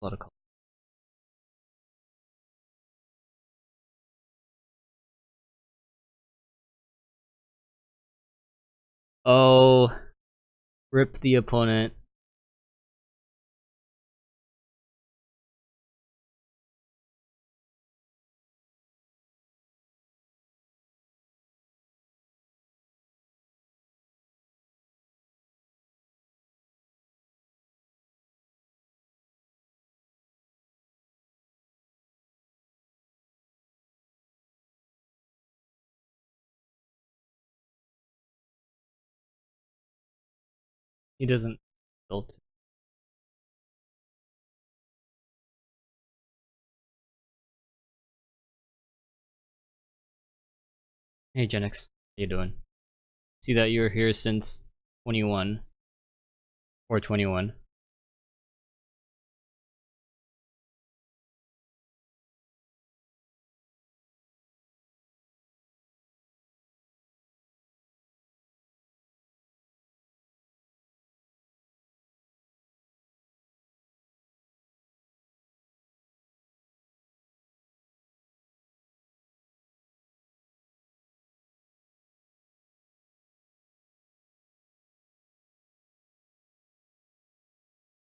A lot of color. Oh, rip the opponent. He doesn't build. Hey Genex, how you doing? See that you were here since 21 or 21.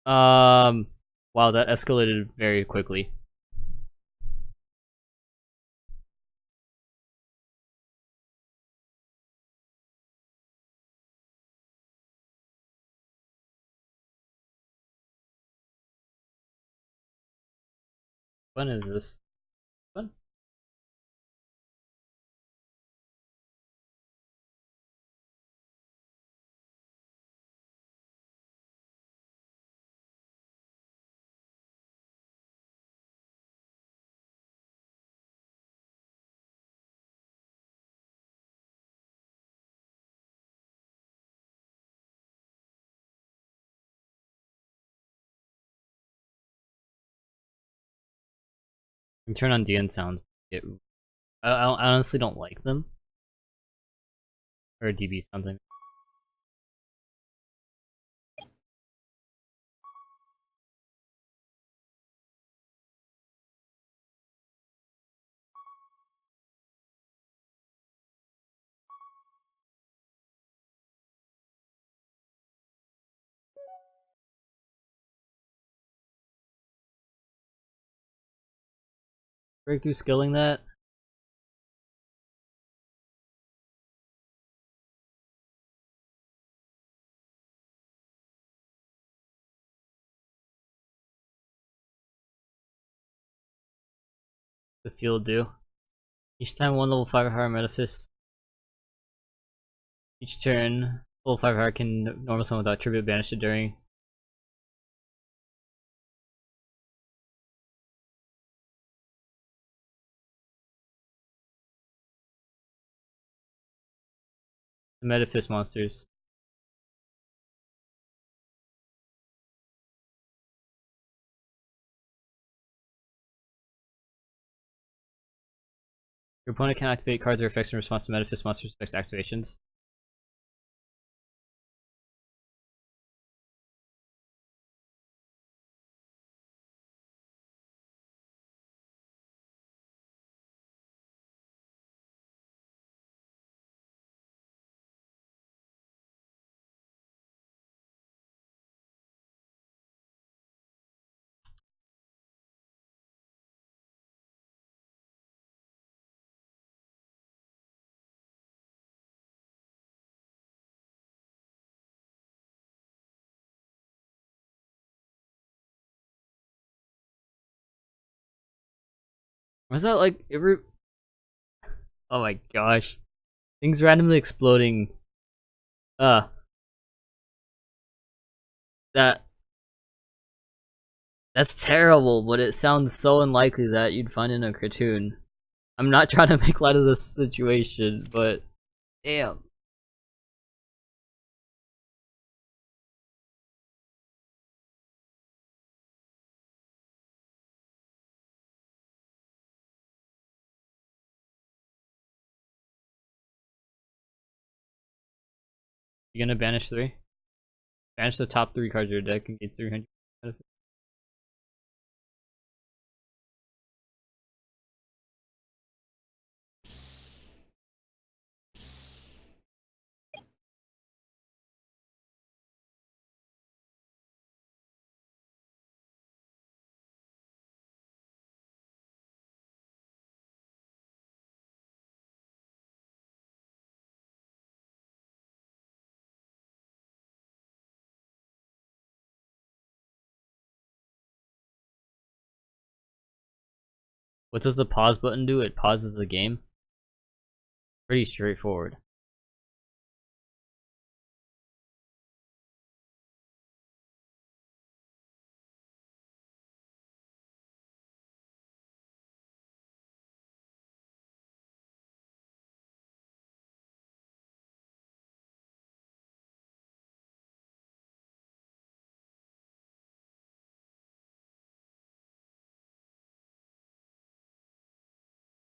Wow, that escalated very quickly. When is this? When? You turn on DN sounds. I honestly don't like them. Or DB sounds. Breakthrough skilling that. The field do. Each time one level 5 or higher Metaphys. Each turn, level 5 or higher can normal summon without tribute banished during. The Metaphys monsters. Your opponent can activate cards or effects in response to Metaphys monsters' effect activations. Was that like oh my gosh. Things randomly exploding. Uh that that's terrible, but it sounds so unlikely that you'd find in a cartoon. I'm not trying to make light of this situation, but damn. You gonna banish 3? Banish the top 3 cards of your deck and get 300. What does the pause button do? It pauses the game. Pretty straightforward.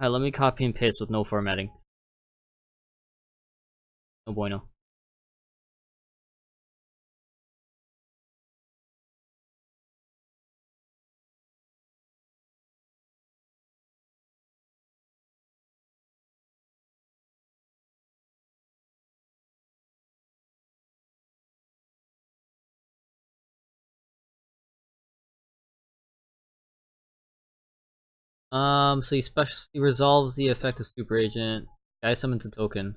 Alright, let me copy and paste with no formatting. No bueno. So he specially resolves the effect of Super Agent. Guy summons a token.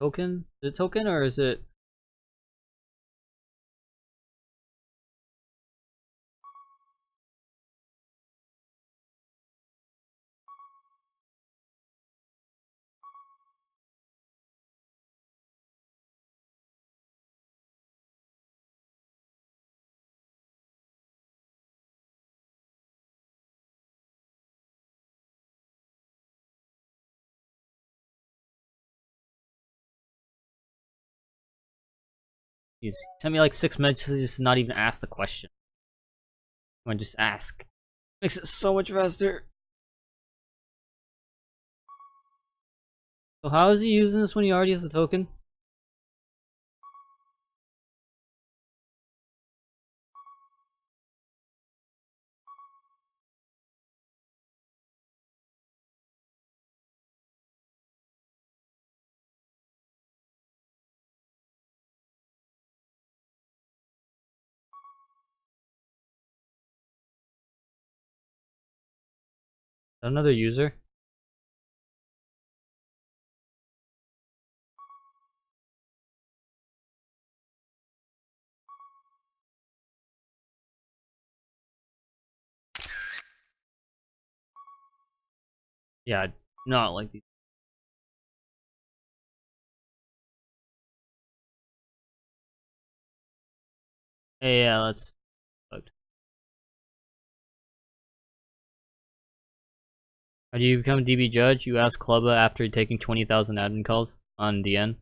Token? Is it token or is it... He's sent me like 6 messages to not even ask the question. Come on, just ask. Makes it so much faster. So how is he using this when he already has the token? Is that another user? Yeah, not like these. Hey, yeah, let's... How do you become a DB judge? You ask Clubba after taking 20,000 admin calls on DN.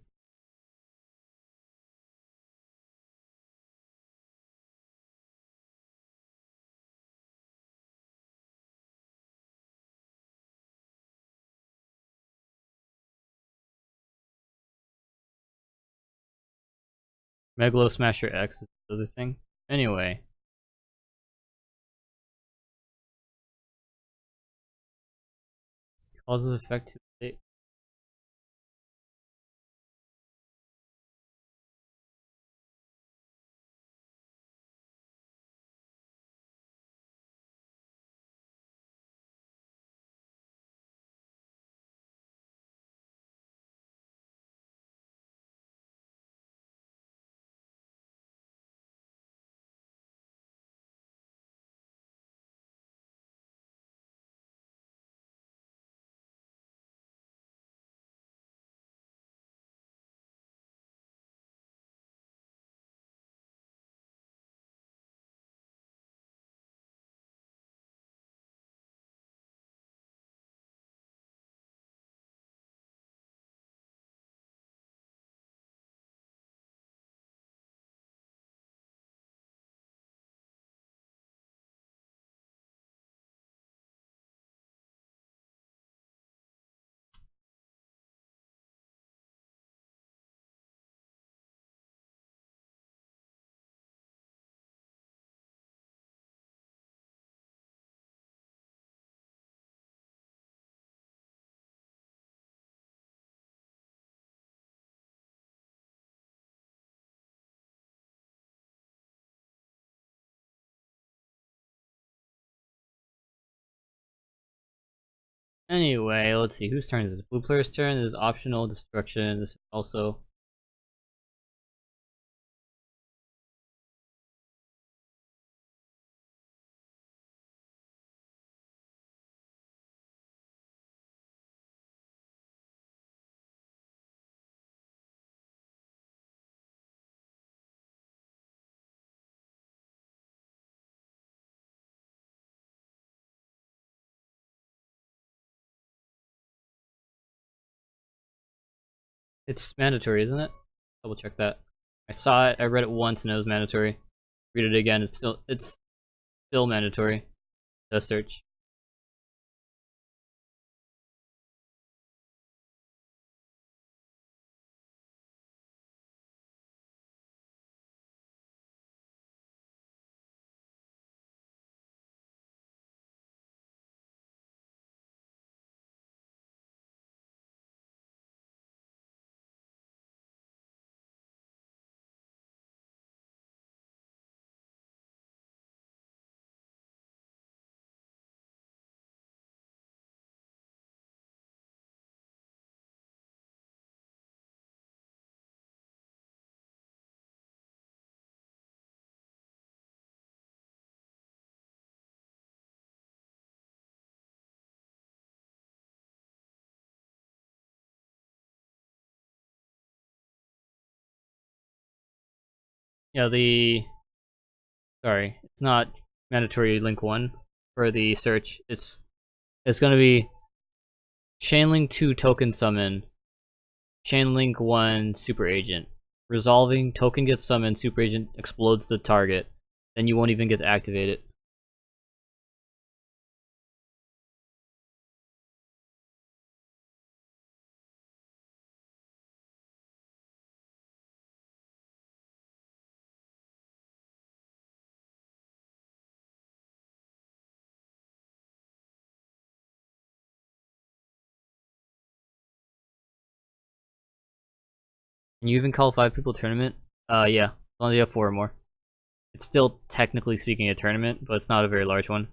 Megalo Smasher X is the other thing. Anyway. Causes effective state. Anyway, let's see, whose turn is this? Blue player's turn. This is optional destruction. This is also... It's mandatory, isn't it? Double check that. I saw it, I read it once and it was mandatory. Read it again, it's still mandatory. The search. Yeah, sorry, it's not mandatory link 1 for the search. It's gonna be Chainlink 2 token summon, Chainlink 1 super agent. Resolving, token gets summoned, super agent explodes the target. Then you won't even get to activate it. Can you even call 5 people tournament? Yeah, as long as you have 4 or more. It's still technically speaking a tournament, but it's not a very large one.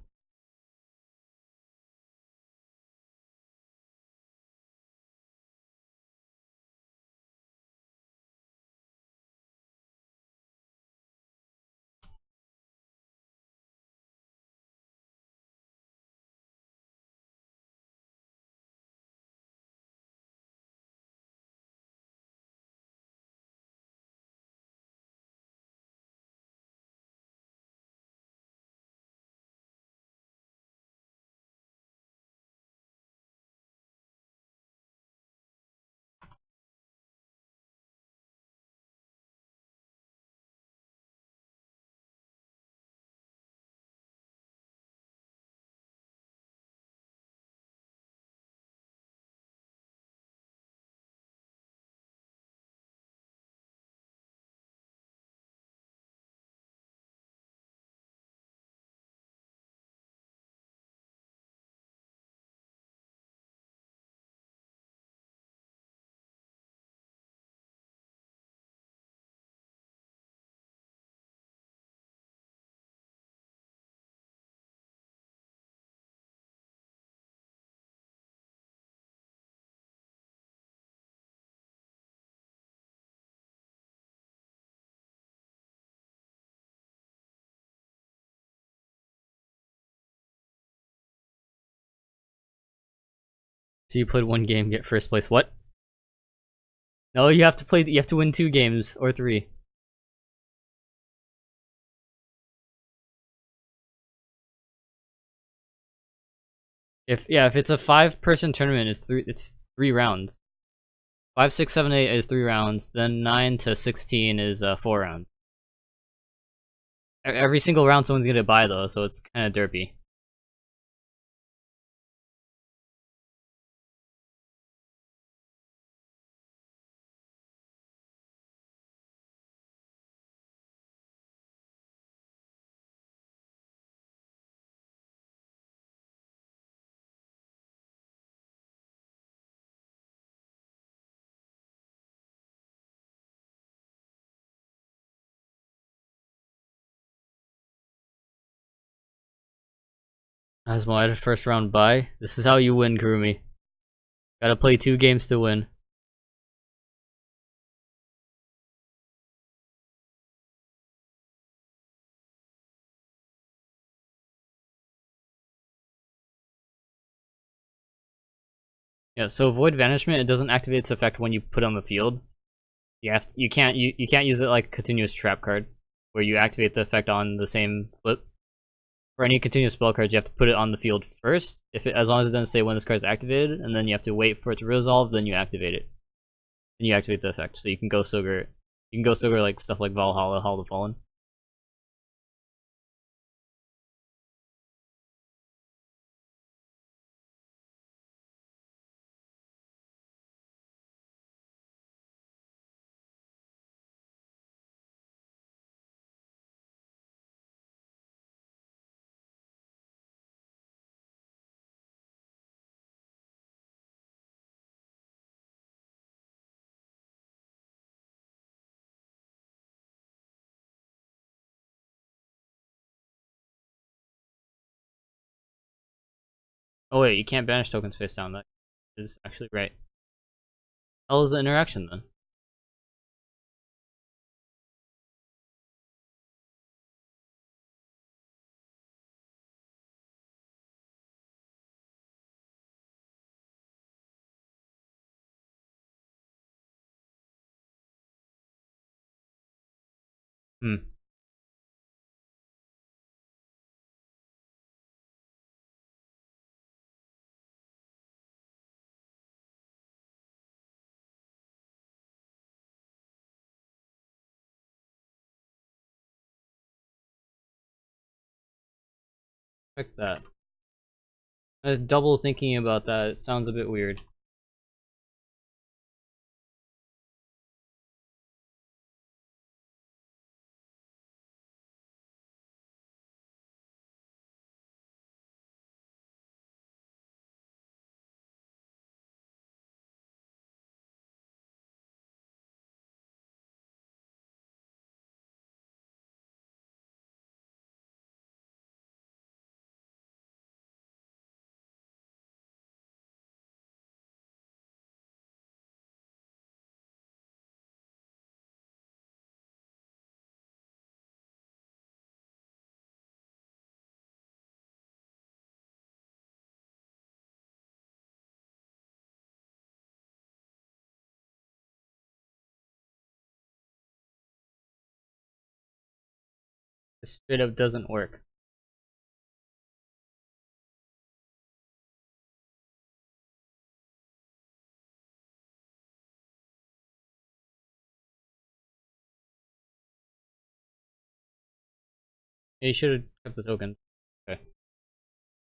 So you played 1 game, get first place. What? No, you have to win 2 games or 3. If it's a 5-person tournament, it's 3 rounds. 5, 6, 7, 8 is 3 rounds. Then 9 to 16 is 4 rounds. Every single round, someone's gonna buy though, so it's kind of derpy. Asmo, first round bye. This is how you win, Kurumi. Gotta play 2 games to win. Yeah, so Void Banishment, it doesn't activate its effect when you put it on the field. You can't use it like a continuous trap card, where you activate the effect on the same flip. For any continuous spell cards, you have to put it on the field first. As long as it doesn't say when this card is activated, and then you have to wait for it to resolve, then you activate it. Then you activate the effect. So you can Ghost Ogre. You can Ghost Ogre like stuff like Valhalla, Hall of the Fallen. Oh wait, you can't banish tokens face down. That is actually right. How is the interaction then? Hmm. Check that. Double thinking about that, it sounds a bit weird. It straight up doesn't work. Yeah, you should have kept the tokens. Okay.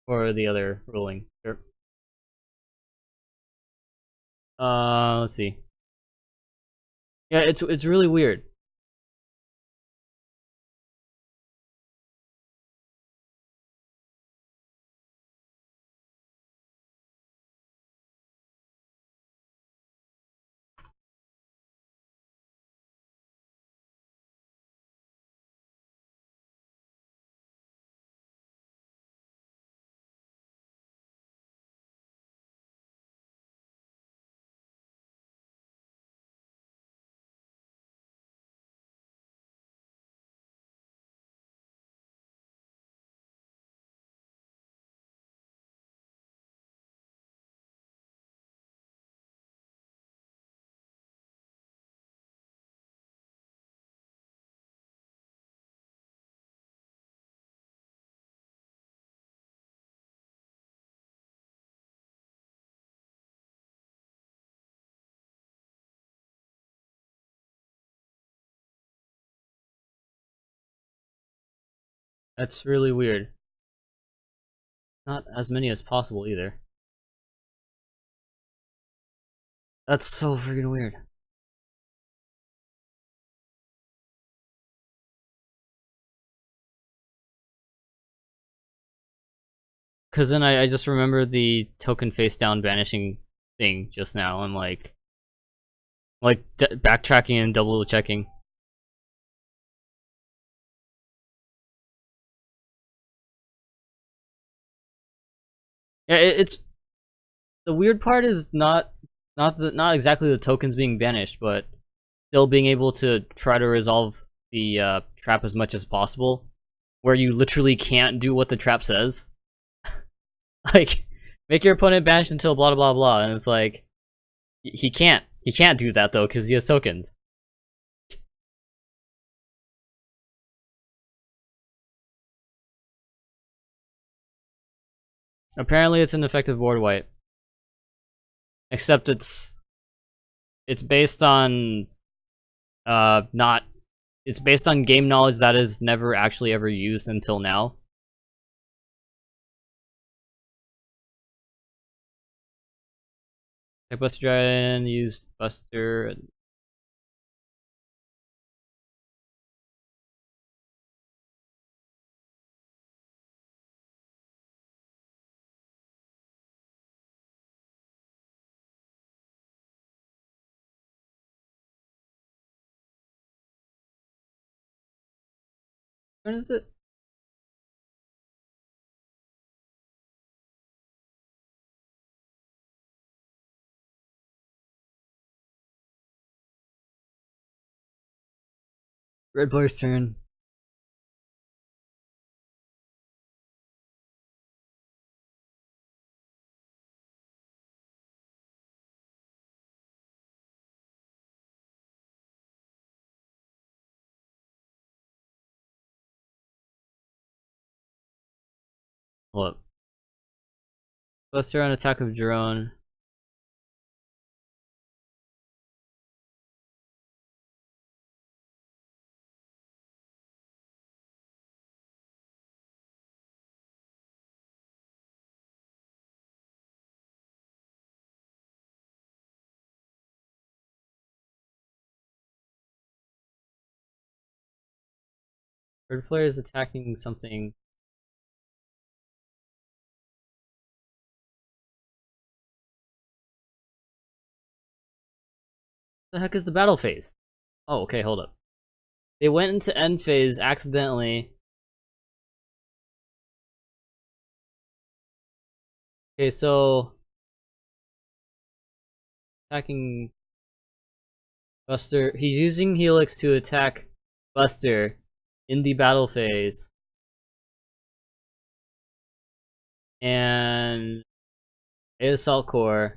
Or the other ruling. Sure. Let's see. Yeah, it's really weird. That's really weird. Not as many as possible either. That's so freaking weird. Cause then I just remember the token face down vanishing thing just now. I'm like backtracking and double checking. Yeah, it's the weird part is not exactly the tokens being banished, but still being able to try to resolve the trap as much as possible, where you literally can't do what the trap says. Like, make your opponent banish until blah blah blah, and it's like he can't do that though because he has tokens. Apparently, it's an effective board wipe, except it's based on not it's based on game knowledge that is never actually ever used until now. Like Buster Dragon used Buster. When is it? Red player's turn. Hold up. Buster on attack of drone. Red player is attacking something. What the heck is the battle phase? Oh, okay, hold up. They went into end phase accidentally. Okay, so attacking Buster. He's using Helix to attack Buster in the battle phase. And a assault core.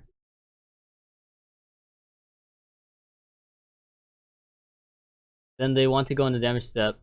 Then they want to go into damage step.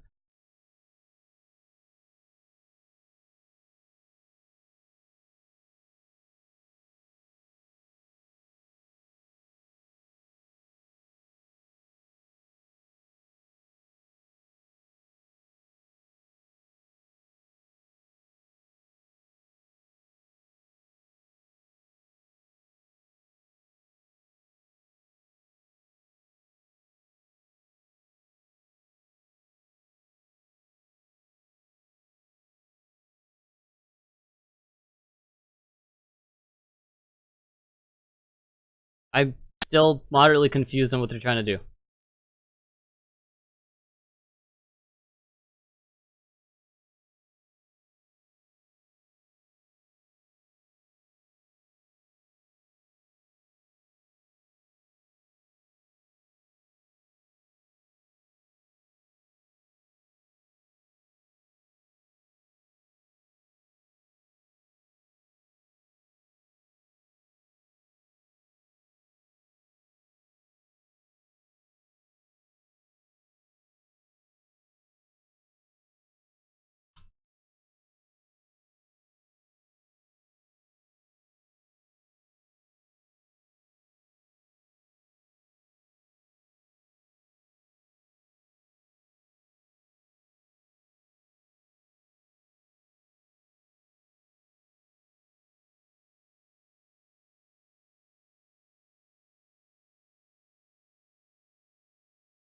I'm still moderately confused on what they're trying to do.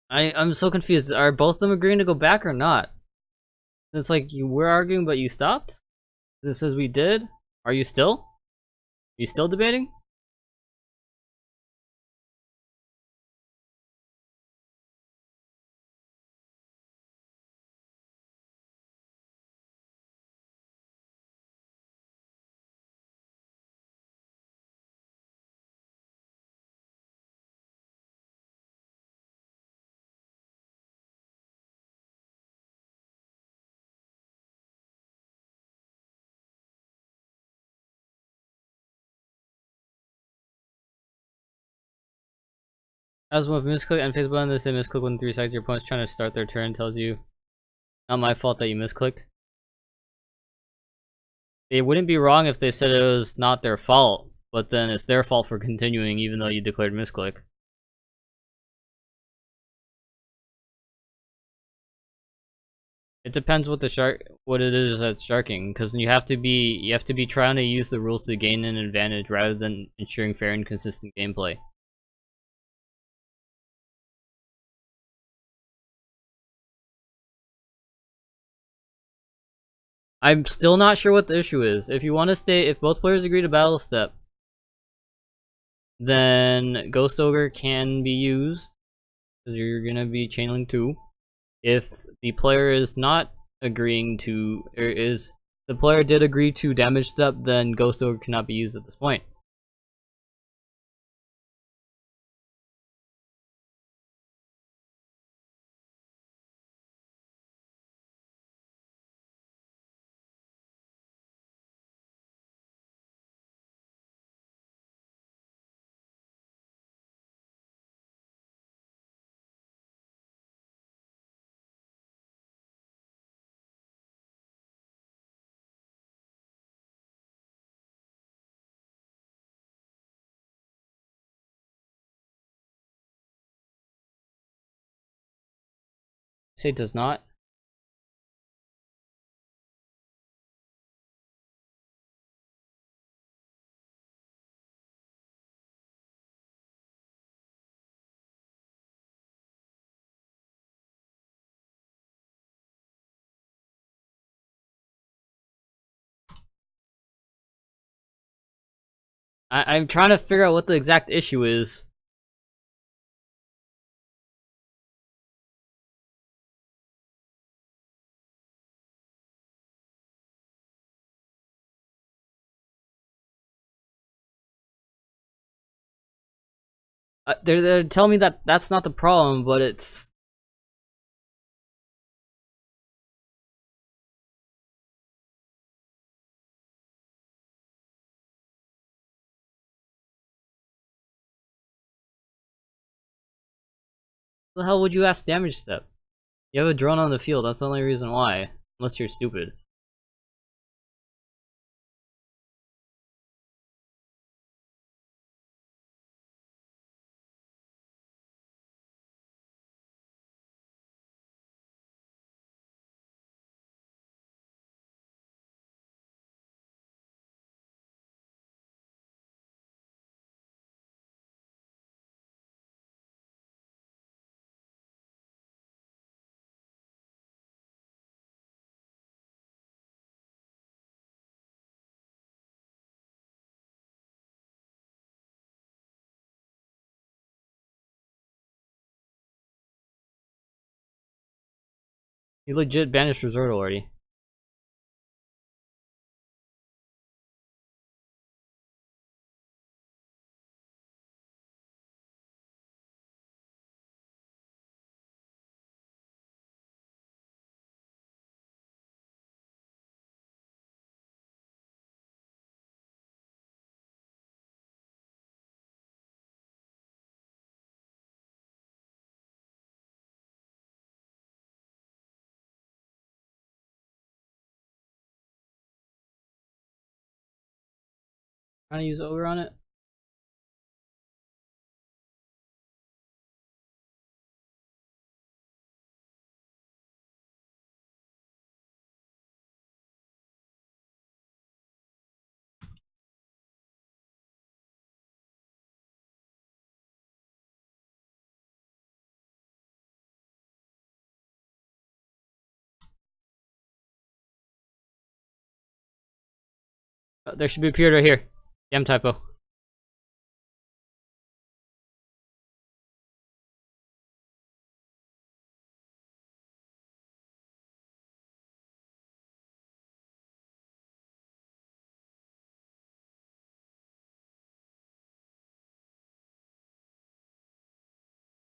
I'm so confused. Are both of them agreeing to go back or not? It's like you were arguing, but you stopped. This says we did. Are you still? Are you still debating? As with misclick and face button, they say misclick within 3 seconds. Your opponent's trying to start their turn, tells you, not my fault that you misclicked. It wouldn't be wrong if they said it was not their fault, but then it's their fault for continuing even though you declared misclick. It depends what what it is that's sharking, because you have to be trying to use the rules to gain an advantage rather than ensuring fair and consistent gameplay. I'm still not sure what the issue is. If you want to stay, if both players agree to battle step, then Ghost Ogre can be used, because you're gonna be chaining 2. If the player is not agreeing to, the player did agree to damage step, then Ghost Ogre cannot be used at this point. Say does not. I'm trying to figure out what the exact issue is. They're telling me that that's not the problem, but it's... What the hell would you ask damage step? You have a drone on the field, that's the only reason why. Unless you're stupid. You legit banished resort already. Trying to use ogre on it? Oh, there should be a period right here. Damn typo.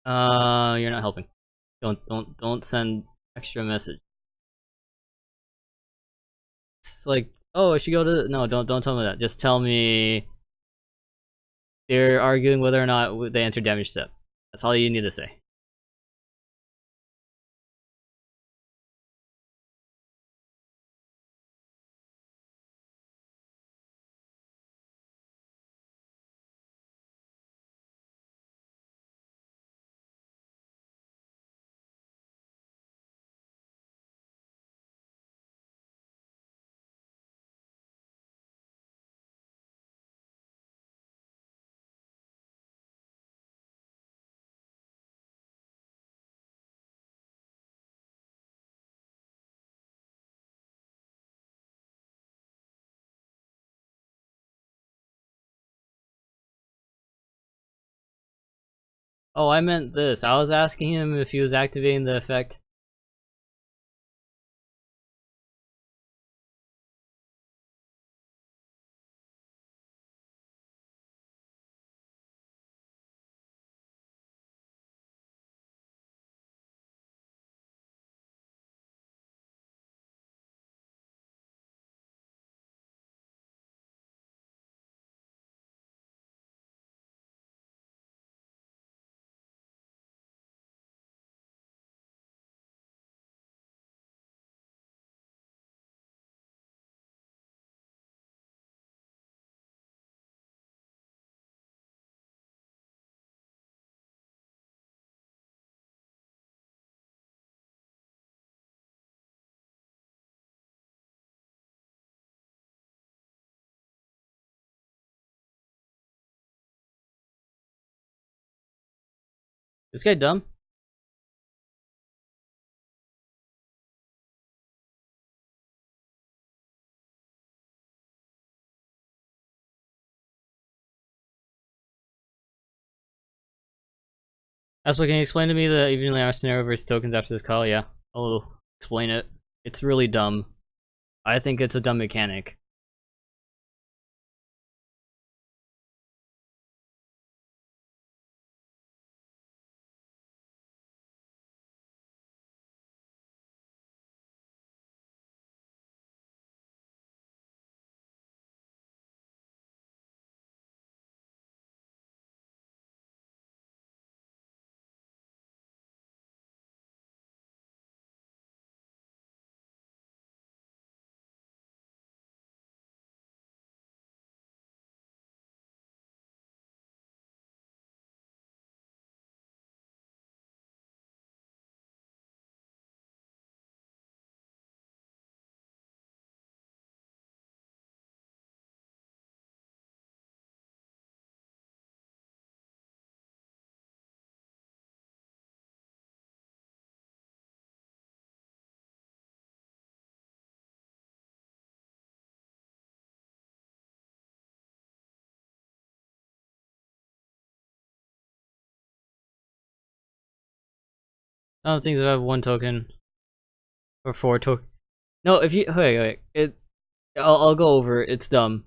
You're not helping. Don't send extra message. It's like, oh, I should go to... No, don't tell me that. Just tell me they're arguing whether or not they enter damage step. That's all you need to say. Oh, I meant this. I was asking him if he was activating the effect. This guy dumb? That's what can you explain to me the evenly matched scenario versus tokens after this call? Yeah, I'll explain it. It's really dumb. I think it's a dumb mechanic. Some things that have one token or four token. No, if you wait, I'll go over it. It's dumb.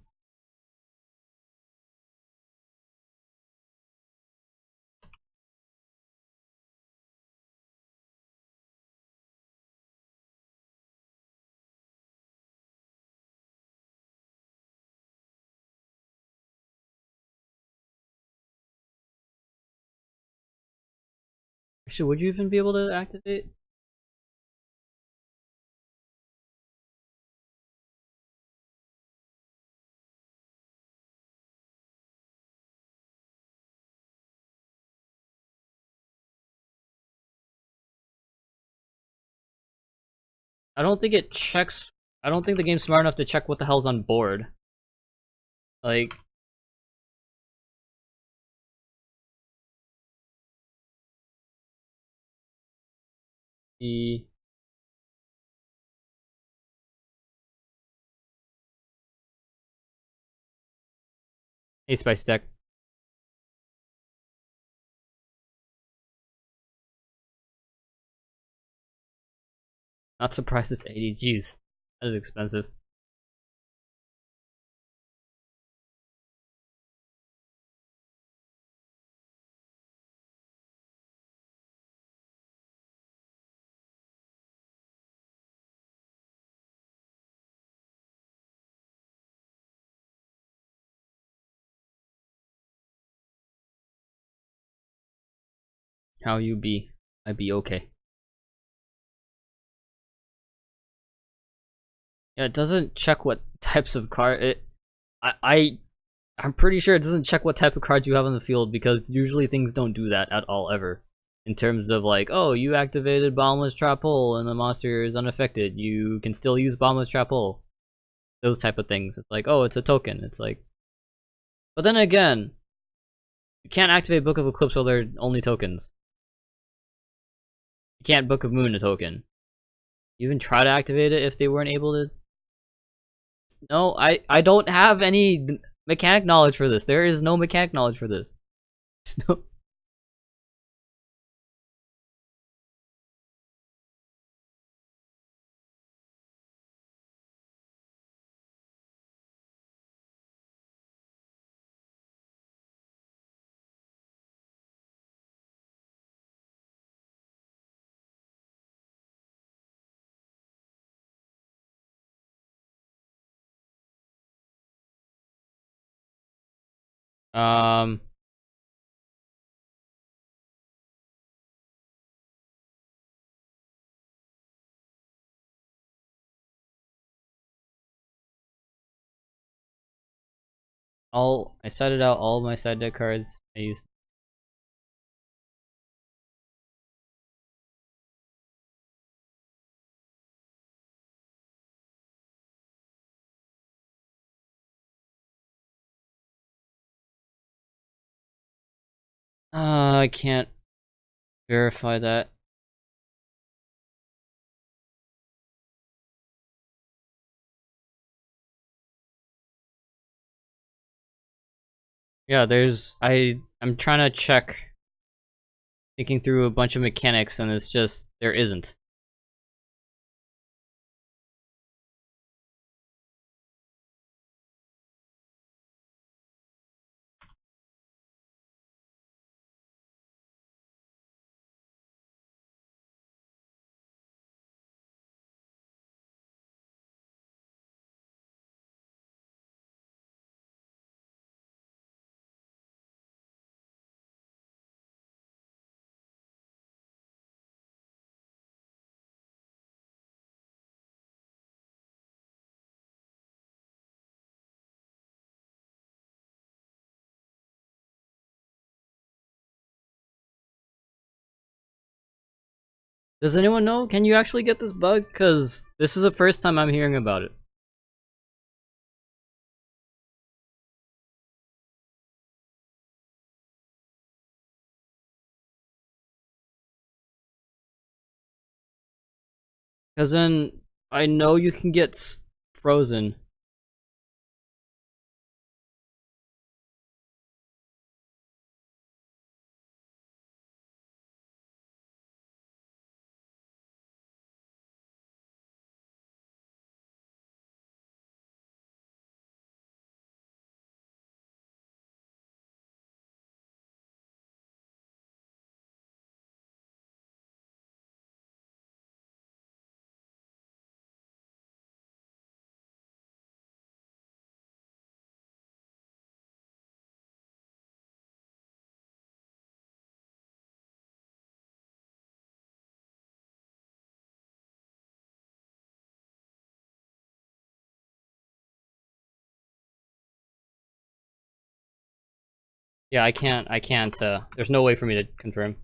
Actually, would you even be able to activate? I don't think it checks. I don't think the game's smart enough to check what the hell's on board. Like, the Ace Spice deck. Not surprised it's 80 G's. That is expensive. How you be? I be okay. Yeah, it doesn't check what types of card it. I'm pretty sure it doesn't check what type of cards you have on the field because usually things don't do that at all ever. In terms of like, oh, you activated Bombless Trap Hole and the monster is unaffected. You can still use Bombless Trap Hole. Those type of things. It's like, oh, it's a token. It's like, but then again, you can't activate Book of Eclipse while they're only tokens. You can't Book of Moon a token. You even try to activate it if they weren't able to. No, I don't have any mechanic knowledge for this. There is no mechanic knowledge for this. No. Um, I set it out all my side deck cards. I used. I can't verify that. Yeah, I'm trying to check, thinking through a bunch of mechanics, and it's just there isn't. Does anyone know? Can you actually get this bug? Cause this is the first time I'm hearing about it. Cause then I know you can get frozen. Yeah, I can't, there's no way for me to confirm.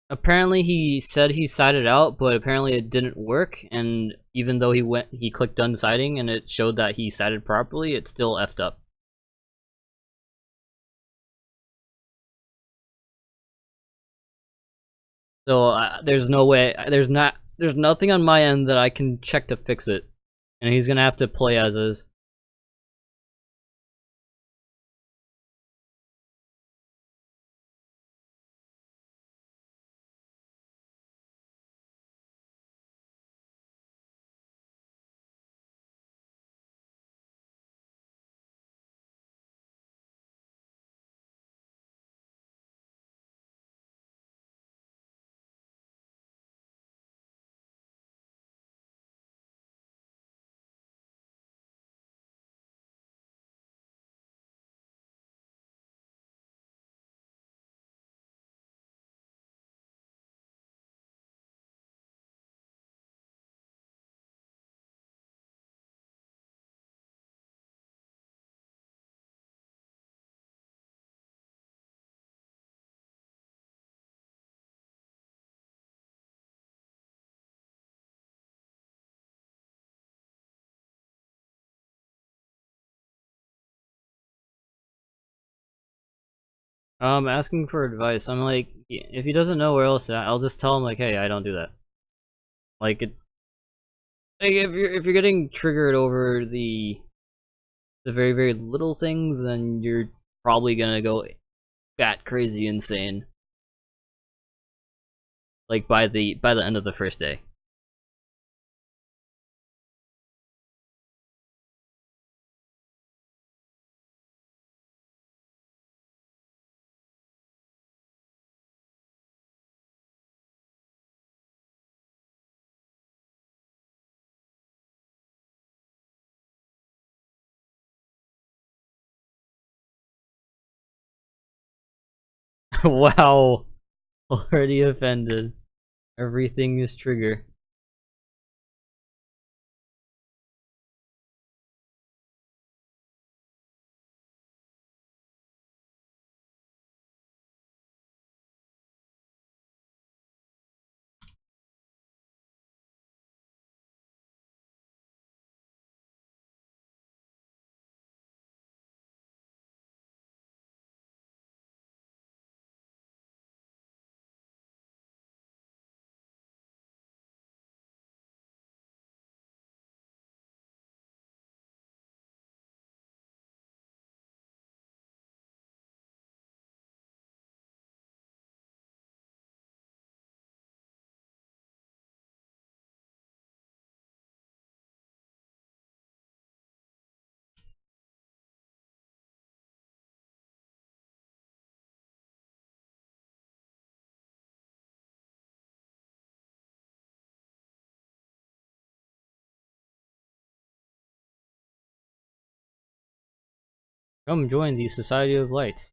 Apparently he said he sided out, but apparently it didn't work, and even though he clicked done siding and it showed that he sided properly, it still effed up. So there's no way, there's nothing on my end that I can check to fix it, and he's gonna have to play as is. Asking for advice. I'm like, if he doesn't know where else to, I'll just tell him like, hey, I don't do that. Like like if you're getting triggered over the very very little things, then you're probably gonna go bat crazy insane. Like by the end of the first day. Wow, already offended. Everything is trigger. Come join the Society of Light.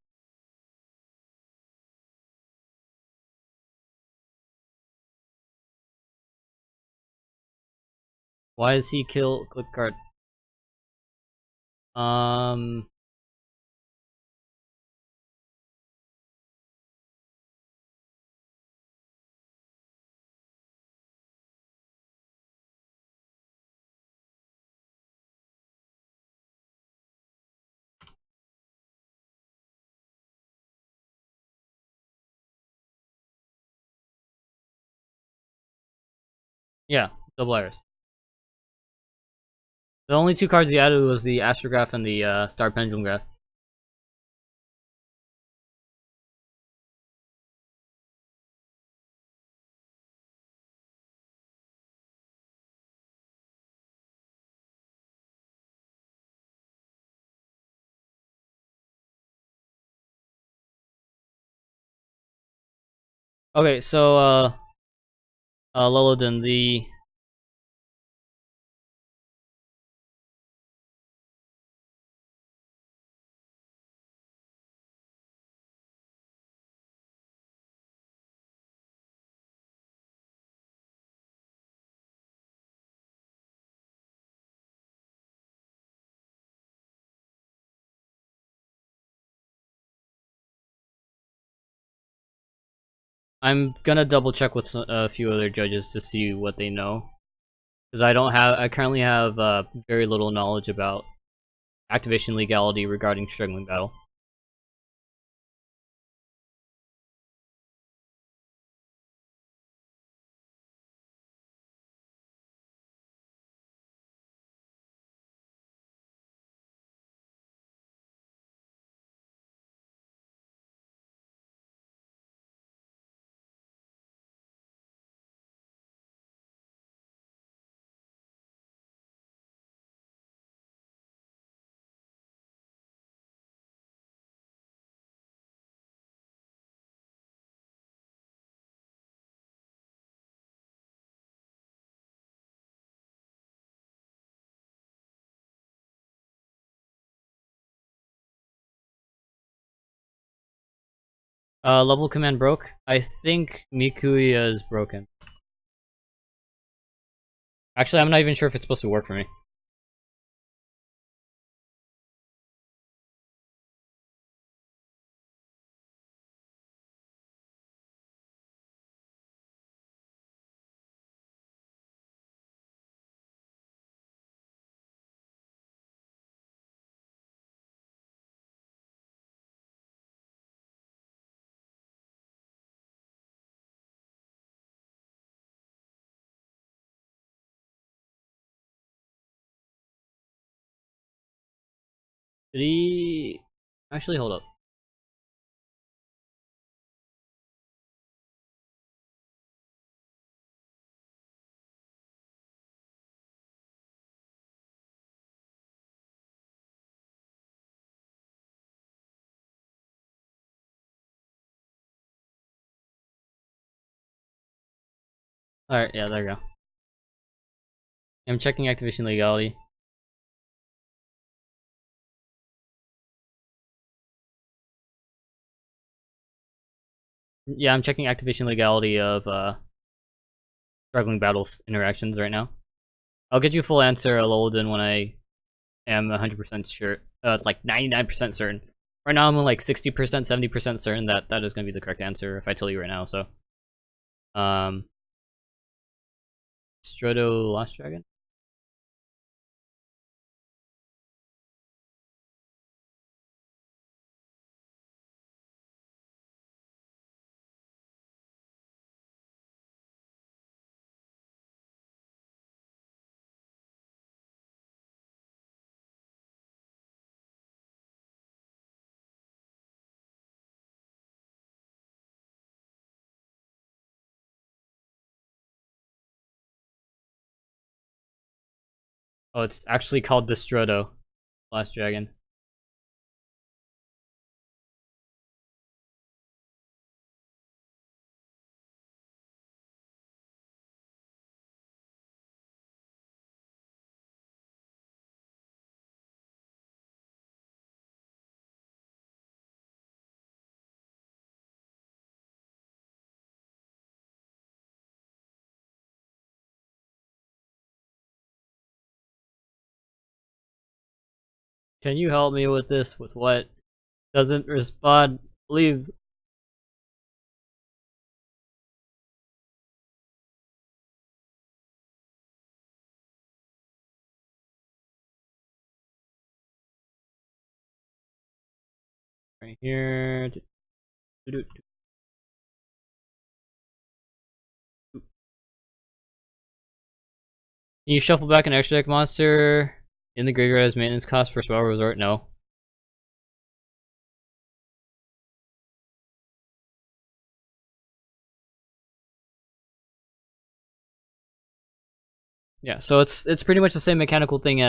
Why does he kill click card? Um, yeah, double iris. The only two cards he added was the Astrograph and the Star Pendulum Graph. Okay, so Lolodin, the I'm gonna double check with a few other judges to see what they know, because I currently have very little knowledge about activation legality regarding struggling battle. Level command broke. I think Mikuya is broken. Actually, I'm not even sure if it's supposed to work for me. Did he... Actually, hold up. Alright, yeah, there you go. I'm checking activation legality. Yeah, I'm checking activation legality of struggling battles interactions right now. I'll get you a full answer, Alolan, when I am 100% sure. It's like 99% certain. Right now I'm like 60%, 70% certain that that is going to be the correct answer if I tell you right now, so. Strodo Lost Dragon? Oh, it's actually called Destrodo Lost Dragon. Can you help me with this? With what? Doesn't respond. Leaves. Right here. Can you shuffle back an extra deck monster in the graveyard as maintenance cost for Spell Resort? No. Yeah, so it's pretty much the same mechanical thing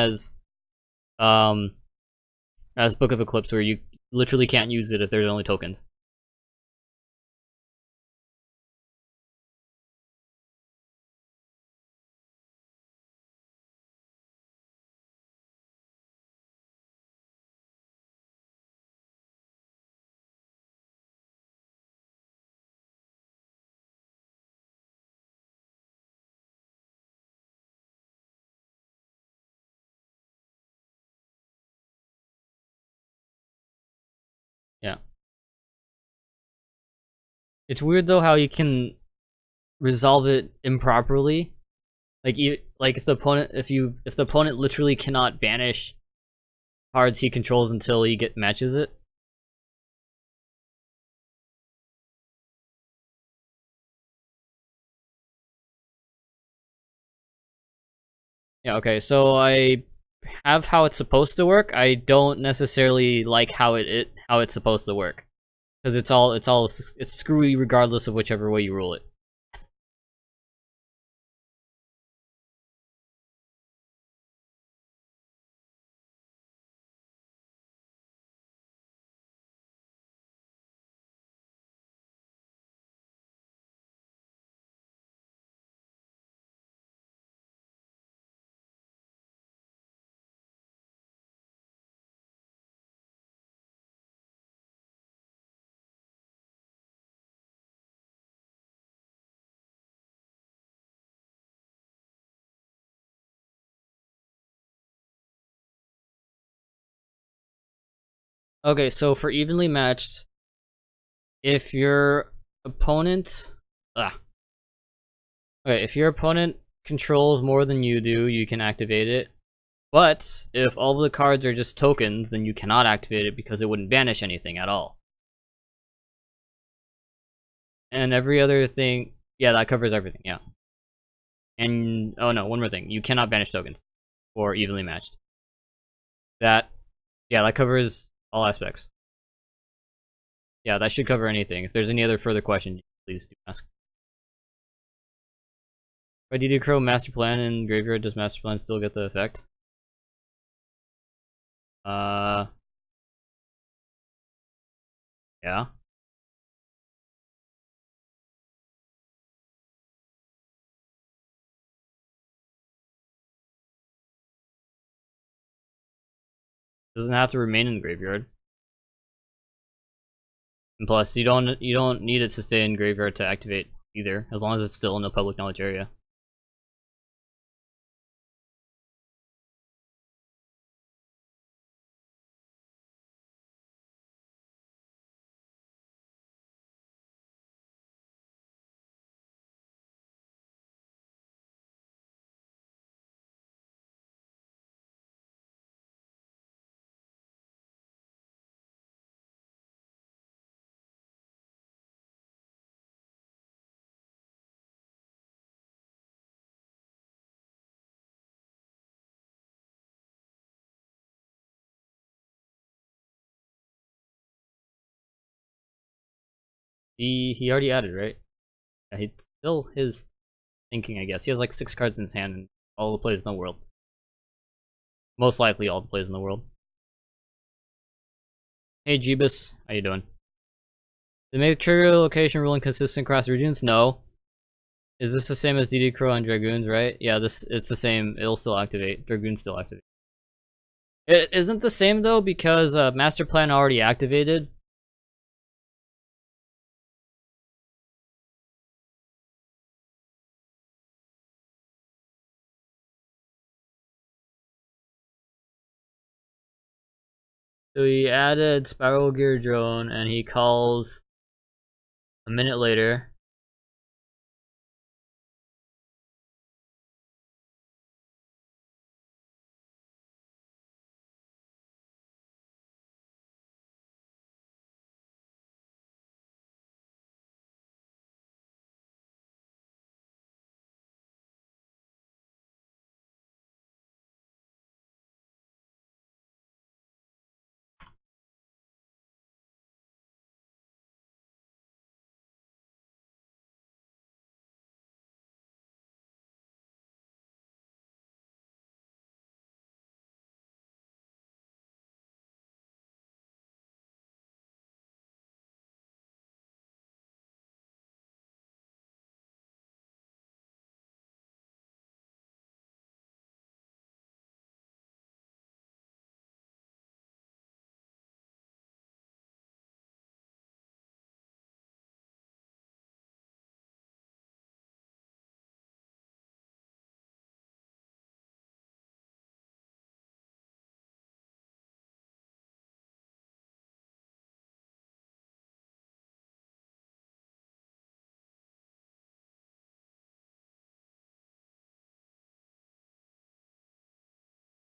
um as Book of Eclipse, where you literally can't use it if there's only tokens. Yeah. It's weird though how you can resolve it improperly. Like if the opponent if the opponent literally cannot banish cards he controls until he matches it. Yeah, okay. So I have how it's supposed to work. I don't necessarily like how it's supposed to work. Cuz it's screwy regardless of whichever way you rule it. Okay, so for evenly matched, if your opponent okay, if your opponent controls more than you do, you can activate it. But if all of the cards are just tokens, then you cannot activate it because it wouldn't banish anything at all. And every other thing, yeah, that covers everything, yeah. And oh no, one more thing, you cannot banish tokens for evenly matched. That Yeah, that covers all aspects. Yeah, that should cover anything. If there's any other further questions, please do ask. By DD Crow Master Plan in Graveyard, does Master Plan still get the effect? Yeah. Doesn't have to remain in the graveyard. And plus, you don't need it to stay in graveyard to activate either, as long as it's still in the public knowledge area. He already added, right? Yeah, it's still his thinking, I guess. He has like 6 cards in his hand and all the plays in the world. Most likely all the plays in the world. Hey Jeebus, how you doing? Did make trigger location rule inconsistent across regions? No. Is this the same as DD Crow on Dragoons, right? Yeah, it's the same. It'll still activate. Dragoons still activate. It isn't the same though because Master Plan already activated. So he added Spiral Gear Drone and he calls a minute later.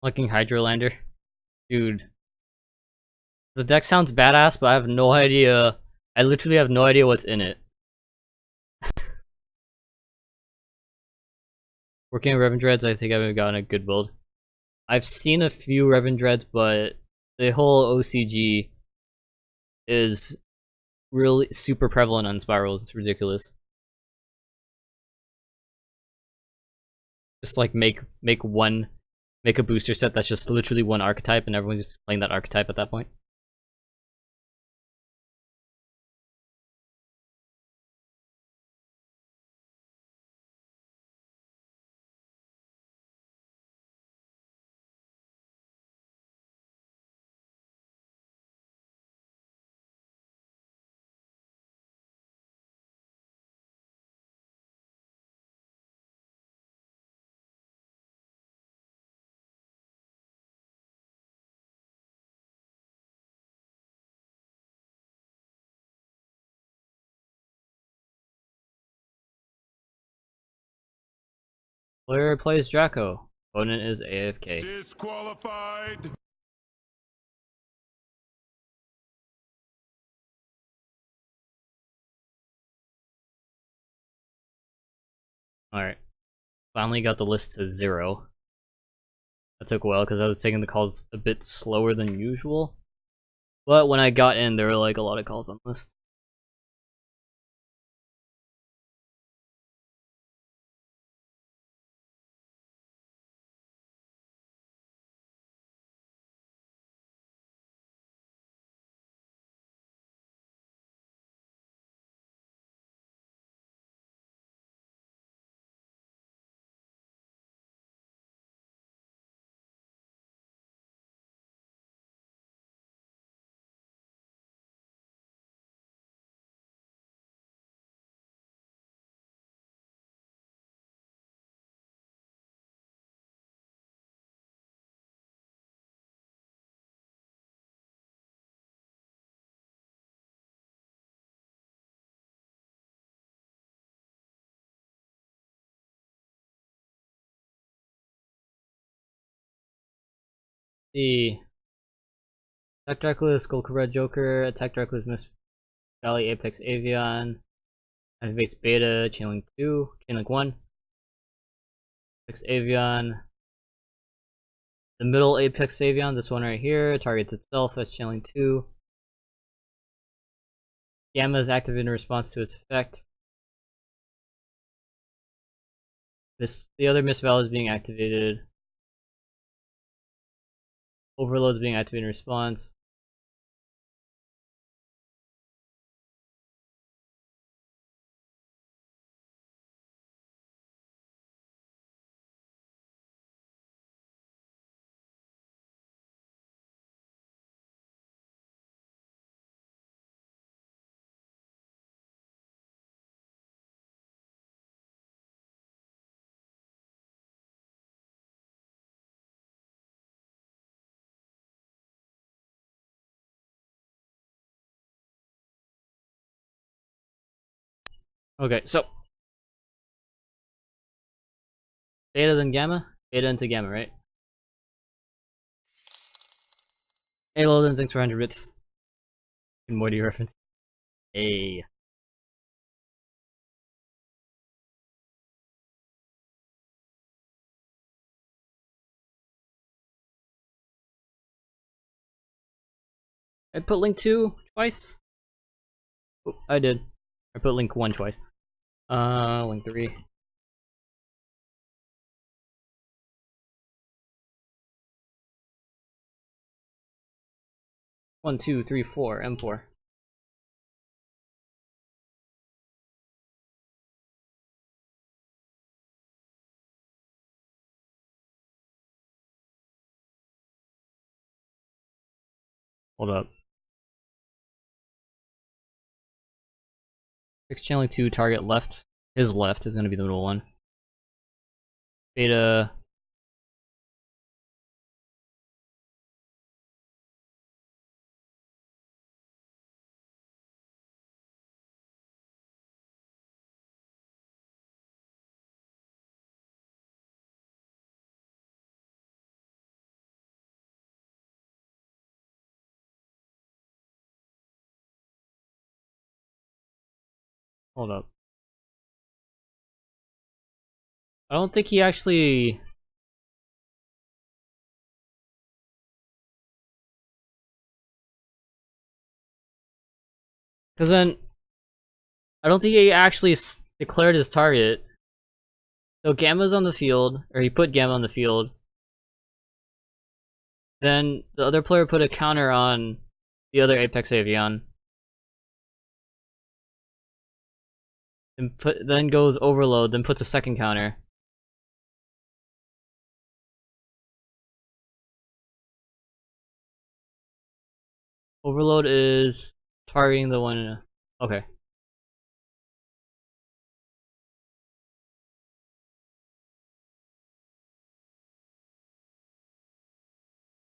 Looking Hydrolander. Dude. The deck sounds badass, but I have no idea. I literally have no idea what's in it. Working on Revendreads, I think I haven't gotten a good build. I've seen a few Revendreads, but the whole OCG is really super prevalent on spirals. It's ridiculous. Just like make a booster set that's just literally one archetype and everyone's just playing that archetype at that point. Player plays Draco. Opponent is AFK. Disqualified. Alright. Finally got the list to 0. That took a while because I was taking the calls a bit slower than usual. But when I got in, there were like a lot of calls on the list. The Attack Dracula, Skull Red Joker, Attack Dracula's Miss Valley, Apex Avion, activates Beta, Chainlink 2, Chainlink 1, Apex Avion, the middle Apex Avion, this one right here, targets itself as Chainlink 2. Gamma is active in response to its effect. The other Miss Val is being activated. Overload is being activated in response. Okay, so Beta then Gamma? Beta into Gamma, right? Hey Loden, thanks for 100 bits. Good Morty reference. Hey. I put link 2 twice? Oh, I did. I put link 1 twice. Link 3. One, two, three, four, M4. Hold up. 6 channeling 2, target left. His left is gonna be the middle one. Beta. Hold up. I don't think he actually. Because then. I don't think he actually declared his target. So Gamma's on the field, or he put Gamma on the field. Then the other player put a counter on the other Apex Avion. And then goes overload, then puts a second counter. Overload is targeting the one. Okay.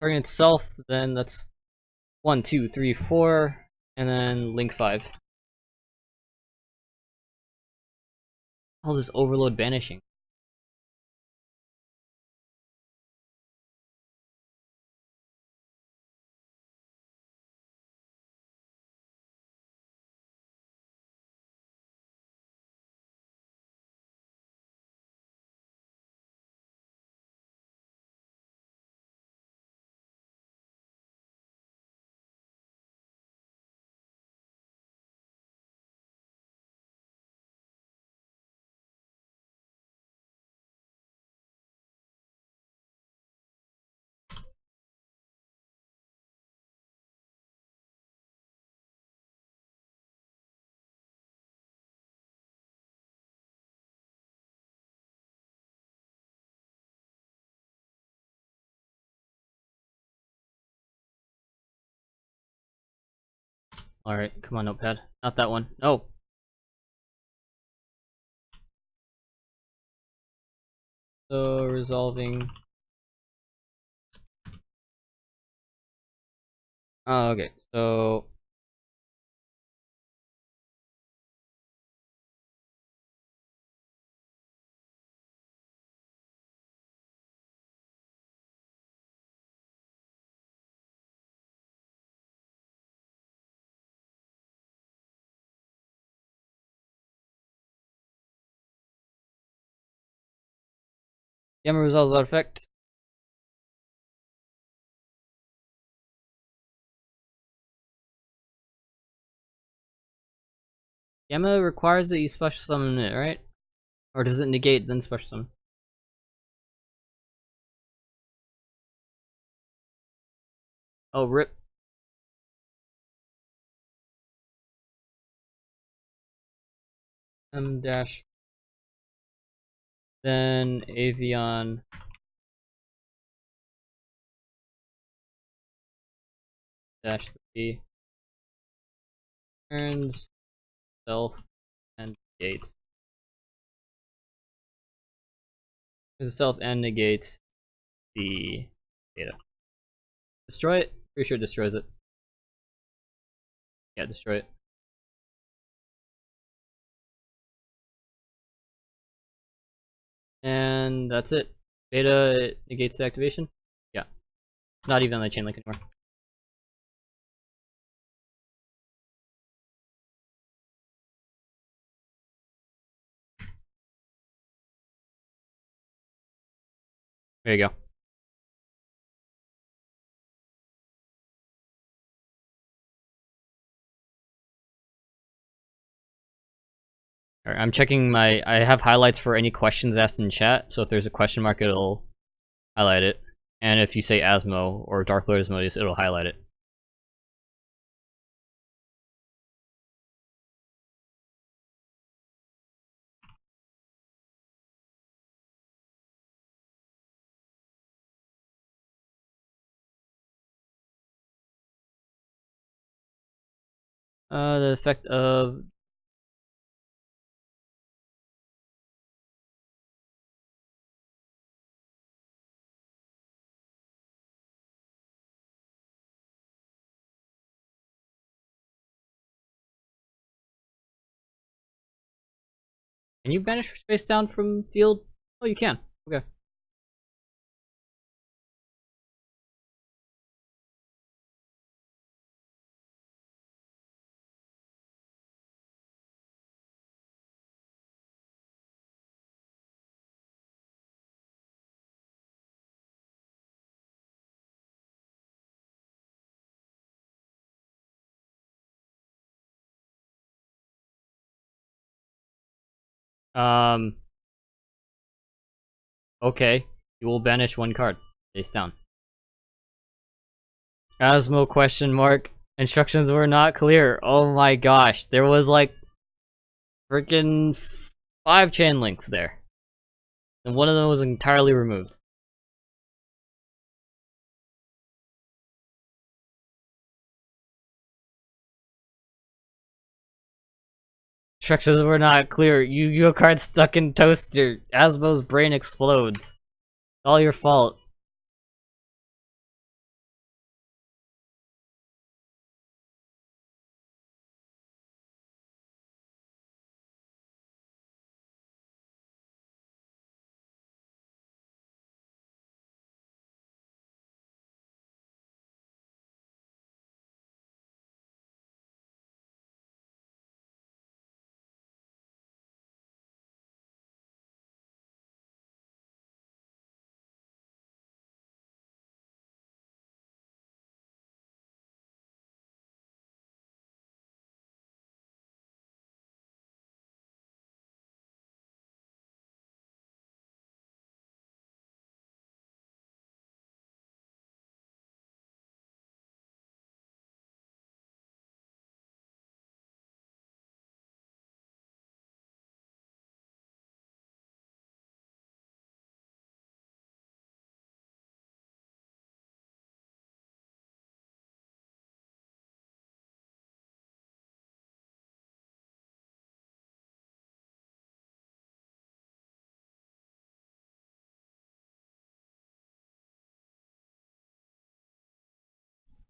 Targeting itself, then that's 1, 2, 3, 4, and then link 5. All this overload banishing. Alright, come on, notepad. Not that one. No! So, resolving... Oh, okay, so... Gamma resolves without effect. Gamma requires that you special summon it, right? Or does it negate then special summon? Oh, rip. M dash. Then Avion. Dash 3. Turns self and negates. Itself and negates the data. Destroy it? Pretty sure it destroys it. Yeah, destroy it. And that's it. Beta negates the activation? Yeah. Not even on the chain link anymore. There you go. Alright, I'm checking my... I have highlights for any questions asked in chat, so if there's a question mark, it'll highlight it. And if you say Asmo or Dark Lord Asmodeus, it'll highlight it. The effect of... Can you banish space down from field? Oh, you can. Okay. Okay. You will banish one card. Face down. Asmo question mark. Instructions were not clear. Oh my gosh. There was like freaking 5 chain links there. And one of them was entirely removed. Instructions were not clear. Yu-Gi-Oh card stuck in toaster. Asmo's brain explodes. It's all your fault.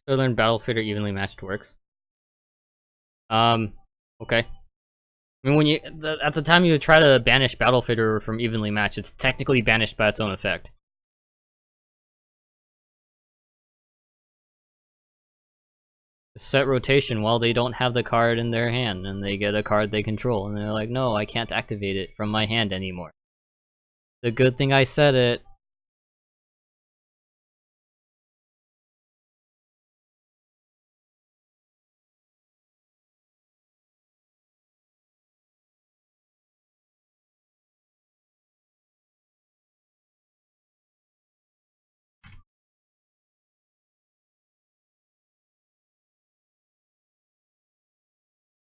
So learn Battlefield or evenly matched works. Okay. I mean, when you at the time you try to banish Battlefield from evenly matched, it's technically banished by its own effect. Set rotation while they don't have the card in their hand and they get a card they control and they're like, no, I can't activate it from my hand anymore. It's a good thing I said it.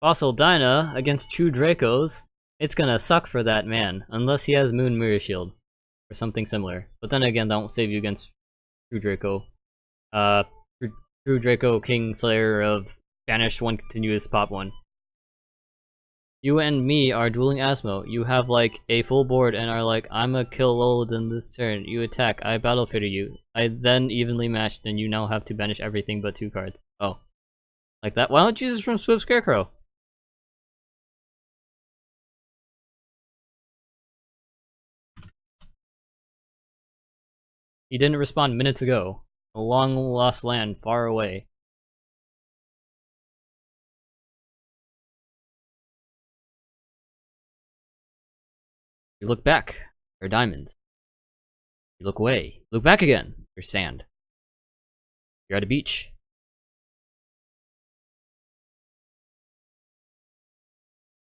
Fossil Dyna against True Dracos. It's gonna suck for that man, unless he has Moon Mirror Shield. Or something similar. But then again, that won't save you against True Draco. True Draco King Slayer of Banished 1 continuous pop 1. You and me are dueling Asmo. You have like a full board and are like, I'm a kill Lolden this turn. You attack, I battle fitter you. I then evenly matched and you now have to banish everything but 2 cards. Oh. Like that? Why don't you use this from Swift Scarecrow? He didn't respond minutes ago. A long lost land far away. You look back. There are diamonds. You look away. Look back again. There's sand. You're at a beach.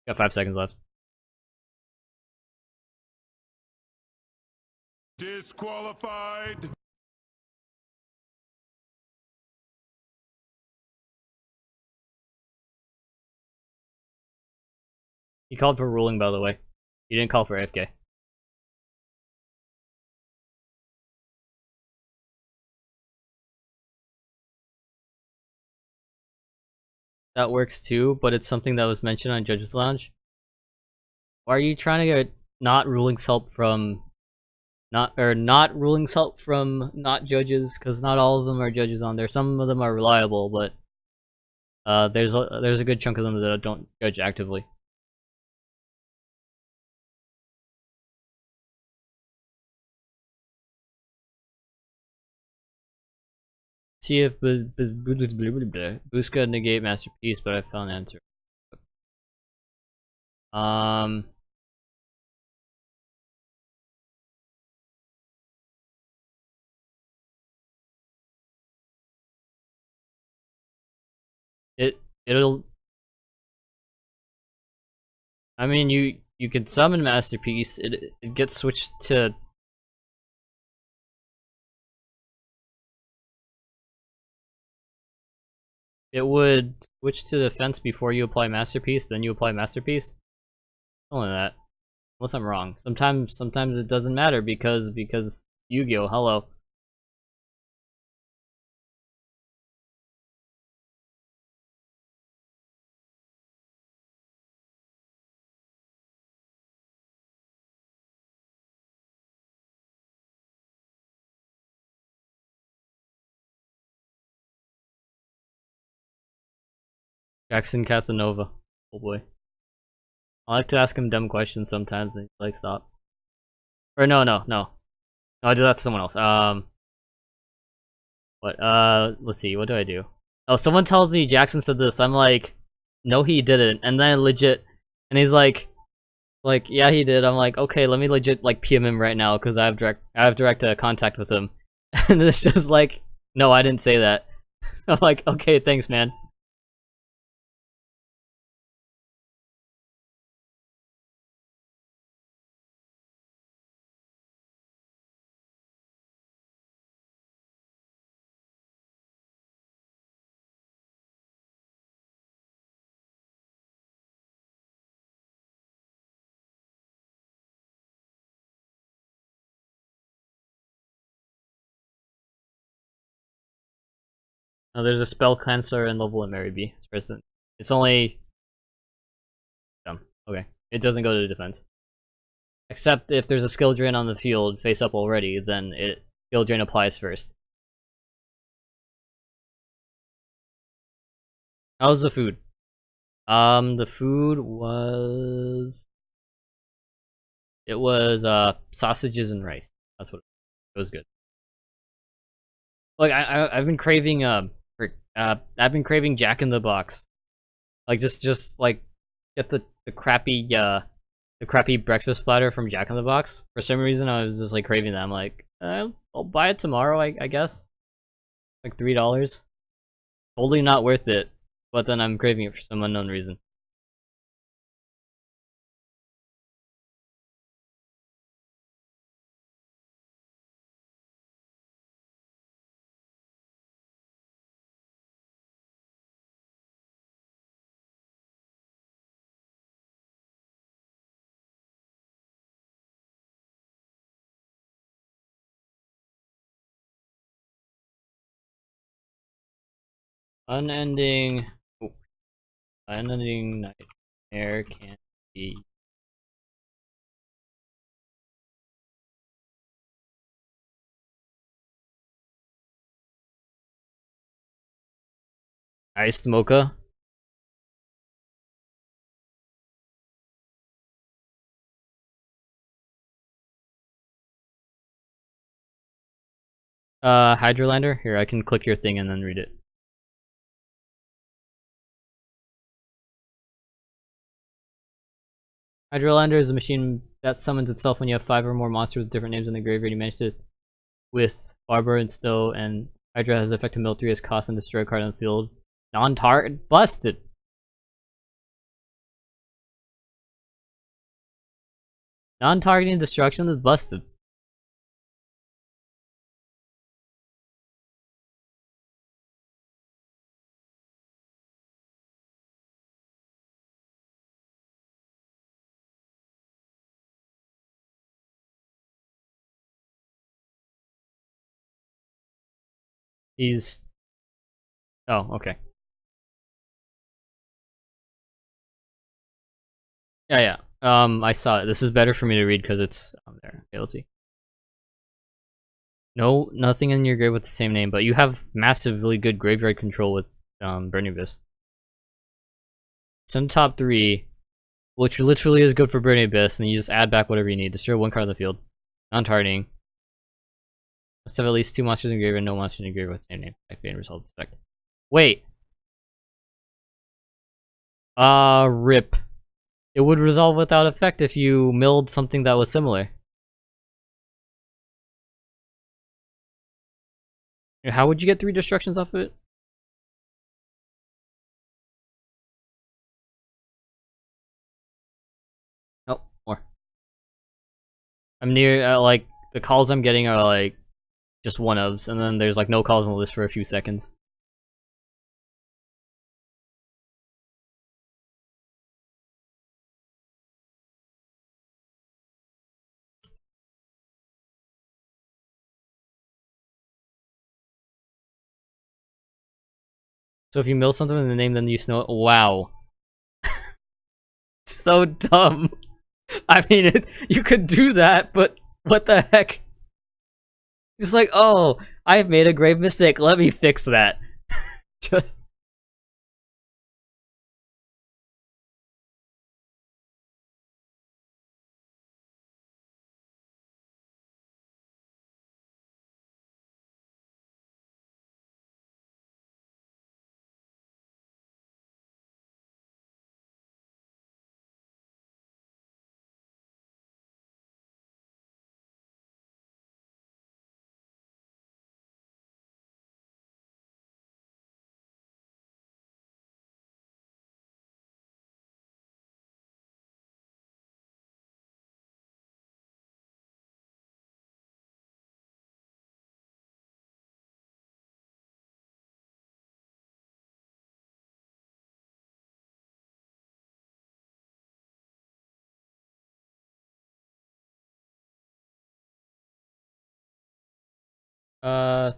Got 5 seconds left. Disqualified. He called for ruling, by the way. He didn't call for AFK. That works too, but it's something that was mentioned on Judge's Lounge. Why are you trying to get not ruling's help from not ruling's help from not judges? Because not all of them are judges on there. Some of them are reliable, but there's a good chunk of them that don't judge actively. See if Busca negate Masterpiece, but I found the answer. It'll. I mean, you could summon Masterpiece. It gets switched to. It would switch to defense before you apply Masterpiece, then you apply Masterpiece. Only that. Unless I'm wrong. Sometimes it doesn't matter because Yu-Gi-Oh! Hello. Jackson Casanova. Oh boy. I like to ask him dumb questions sometimes and he's like, stop. Or no, I do that to someone else. Let's see, what do I do? Oh, someone tells me Jackson said this. I'm like, no, he didn't. And then legit, and he's like, yeah, he did. I'm like, okay, let me legit like PM him right now because I have direct contact with him. And it's just like, no, I didn't say that. I'm like, okay, thanks, man. Oh, there's a spell cleanser and level at Mary B. It's only dumb. Okay, it doesn't go to defense. Except if there's a skill drain on the field face up already, then skill drain applies first. How was the food? The food was it was sausages and rice. That's what it was good. Like I've been craving I've been craving Jack in the Box. Like just like get the crappy breakfast platter from Jack in the Box. For some reason I was just like craving that. I'm like, I'll buy it tomorrow, I guess. Like $3. Totally not worth it. But then I'm craving it for some unknown reason. Unending oh, unending nightmare can't be iced mocha. Hydrolander? Here, I can click your thing and then read it. Hydrolander is a machine that summons itself when you have 5 or more monsters with different names in the graveyard. You manage it with Barber and Stowe, and Hydra has the effect to mill 3 as cost and destroy a card on the field. Non-target busted. Non-targeting destruction is busted. He's oh, okay. Yeah, yeah. I saw it. This is better for me to read because it's there. Okay, let's see. No, nothing in your grave with the same name, but you have massively good graveyard control with Burning Abyss. Send top 3, which literally is good for Burning Abyss, and you just add back whatever you need. Destroy 1 card on the field. Non-targeting. Let's have at least 2 monsters in graveyard, no monsters in graveyard with the same name. Activating results effect. Wait. Rip. It would resolve without effect if you milled something that was similar. How would you get 3 destructions off of it? Nope, more. I'm near, like, the calls I'm getting are, like, just one-ofs, and then there's, like, no calls on the list for a few seconds. So if you mill something in the name, then you know it. Wow. So dumb. I mean, you could do that, but what the heck? It's like, oh, I've made a grave mistake. Let me fix that. Just uh,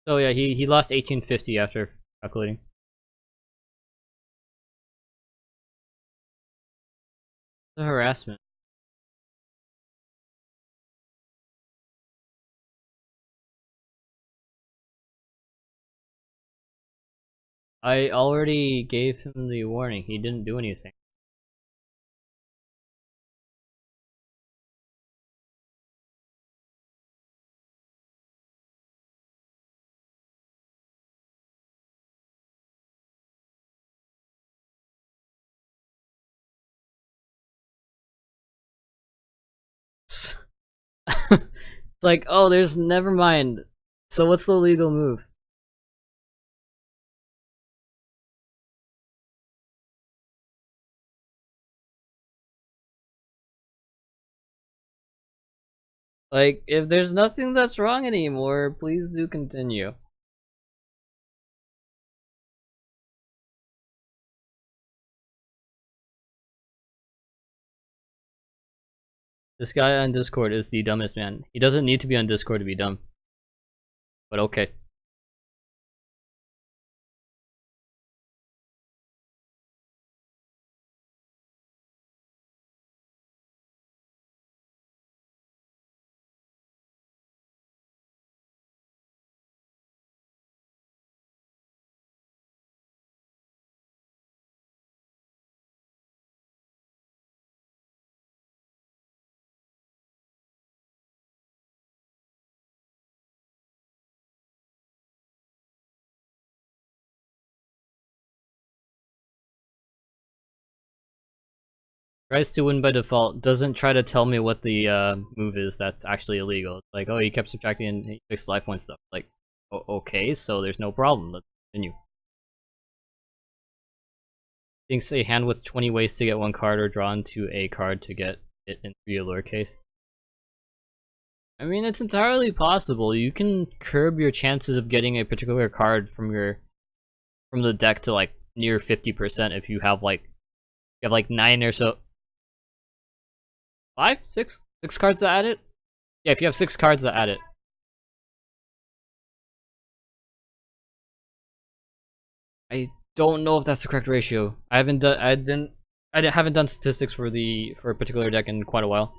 So yeah, he lost 1850 after calculating. The harassment. I already gave him the warning. He didn't do anything. It's like, oh, there's never mind. So what's the legal move? Like, if there's nothing that's wrong anymore, please do continue. This guy on Discord is the dumbest man. He doesn't need to be on Discord to be dumb. But okay. Tries to win by default, doesn't try to tell me what the move is that's actually illegal. It's like, oh, he kept subtracting and he fixed life point stuff. Like, okay, so there's no problem. Let's continue. Thinks a hand with 20 ways to get one card or draw into a card to get it into your lowercase. I mean, it's entirely possible. You can curb your chances of getting a particular card from the deck to like near 50% if you have like 9 or so. 5? 6? 6 cards that add it? Yeah, if you have 6 cards that add it. I don't know if that's the correct ratio. I haven't done statistics for a particular deck in quite a while.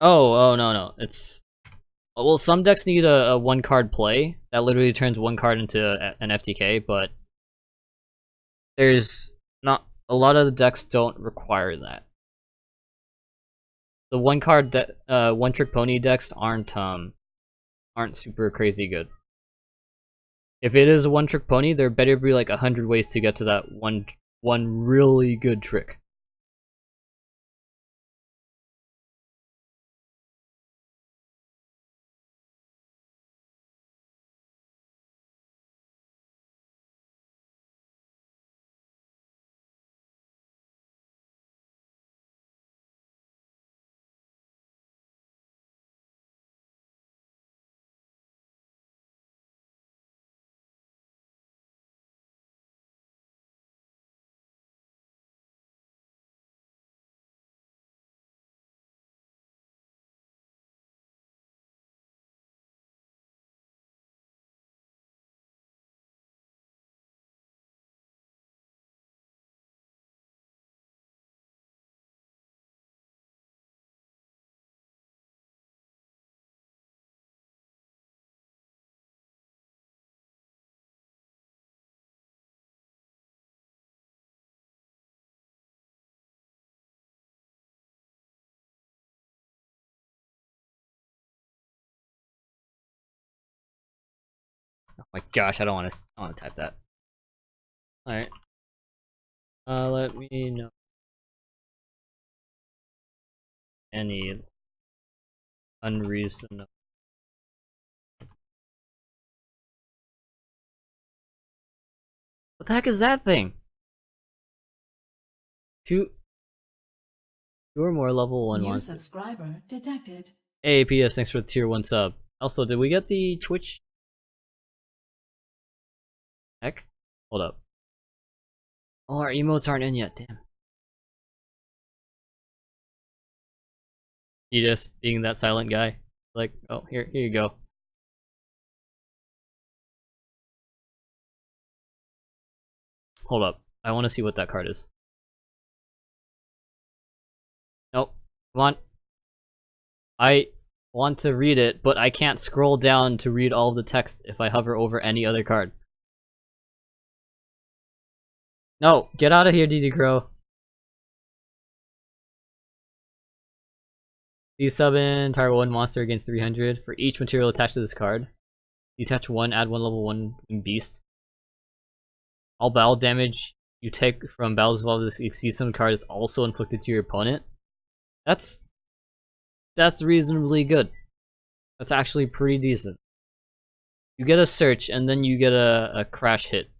Oh no. It's well, some decks need a 1 card play that literally turns 1 card into an FTK, but there's not a lot of the decks don't require that. The 1 card 1 trick pony decks aren't super crazy good. If it is a 1 trick pony, there better be like 100 ways to get to that one really good trick. Oh my gosh, I don't want to type that. All right. Let me know any unreasonable. What the heck is that thing? Two or more level 1 New ones. subscriber detected. Hey, PS, thanks for the tier 1 sub. Also, did we get the Twitch? Heck? Hold up. Oh, our emotes aren't in yet, damn. You just being that silent guy. Like, oh, here you go. Hold up. I want to see what that card is. Nope. Come on. I want to read it, but I can't scroll down to read all the text if I hover over any other card. No, get out of here, DD Crow. D-summon, target 1 monster against 300. For each material attached to this card, detach 1, add 1 level 1 beast. All battle damage you take from battles involved this exceeds some card is also inflicted to your opponent. That's reasonably good. That's actually pretty decent. You get a search and then you get a crash hit.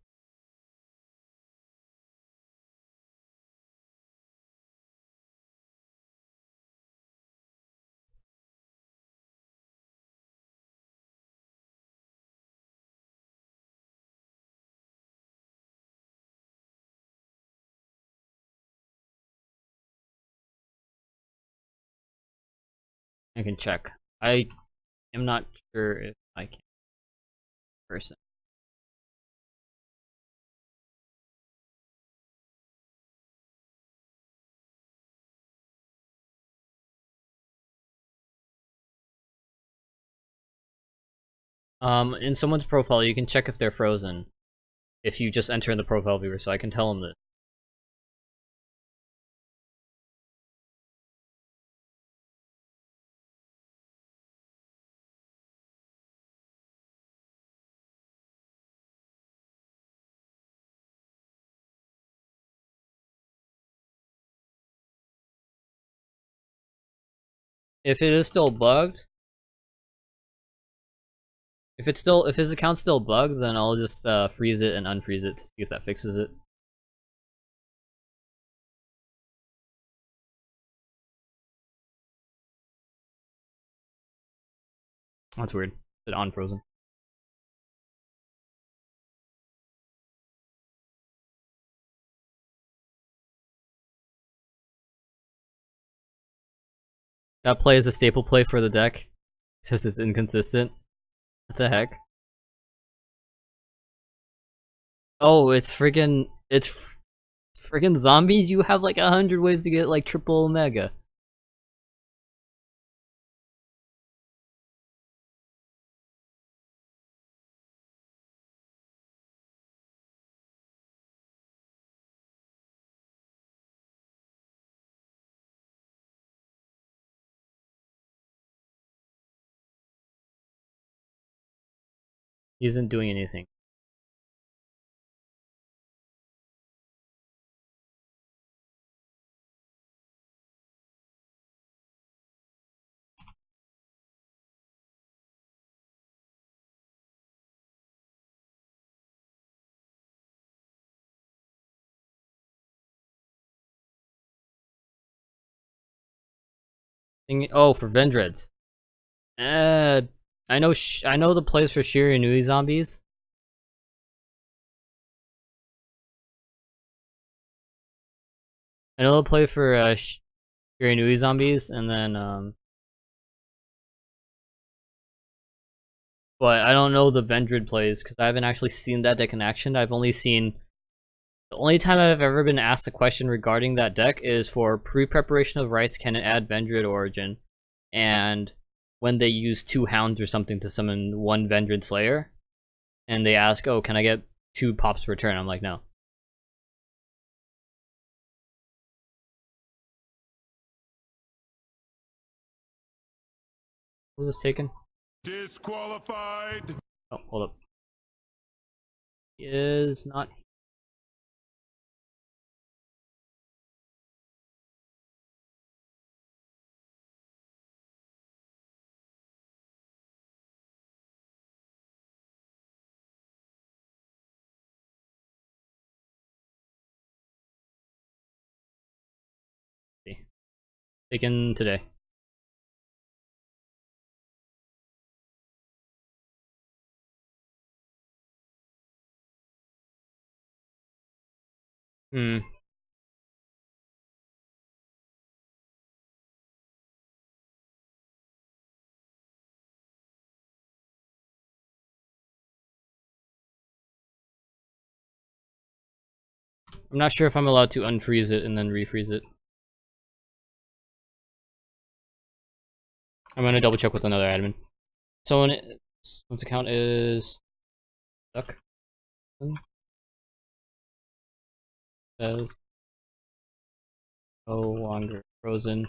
I can check. I am not sure if I can. Person. In someone's profile, you can check if they're frozen. If you just enter in the profile viewer, so I can tell them this. If it is still bugged, if his account's still bugged, then I'll just freeze it and unfreeze it to see if that fixes it. That's weird. It's on frozen. That play is a staple play for the deck. It says it's inconsistent. What the heck? Oh, it's friggin' zombies. You have like 100 ways to get like triple omega. He isn't doing anything. Oh, for Vendreads. I know the plays for Shiranui zombies. I know the play for Shiranui zombies, and then but I don't know the Vendred plays because I haven't actually seen that deck in action. I've only seen the only time I've ever been asked a question regarding that deck is for pre-preparation of rights. Can it add Vendred Origin? And when they use 2 hounds or something to summon 1 Vendred Slayer, and they ask, "Oh, can I get 2 pops per turn?" I'm like, no. Was this taken? Disqualified. Oh, hold up. He is not. Taken today. Hmm. I'm not sure if I'm allowed to unfreeze it and then refreeze it. I'm gonna double check with another admin. So once account is stuck, says no longer frozen.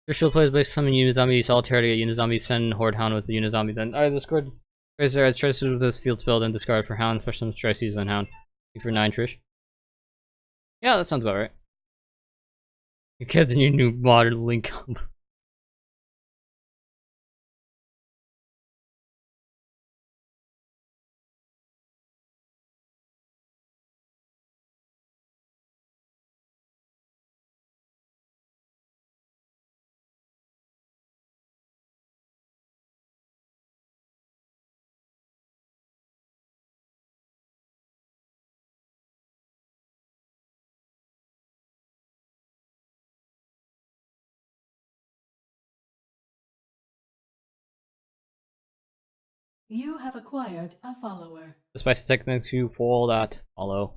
Crucial plays by summon Unizombie Solitaire to get Unizombie, send Horde Hound with the Unizombie, then discard Razor adds Trices with this field spell, then discard for Hound, special summons Trices, then Hound. For 9 Trish. Yeah, that sounds about right. Your kids and your new modern link combo. You have acquired a follower. The spicy tech makes you fall that follow.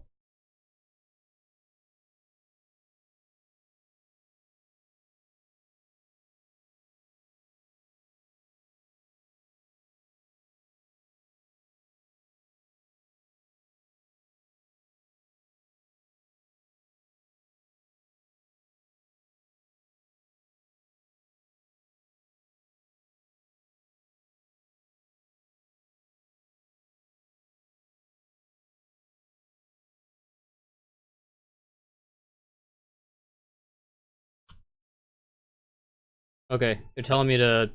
Okay, they're telling me to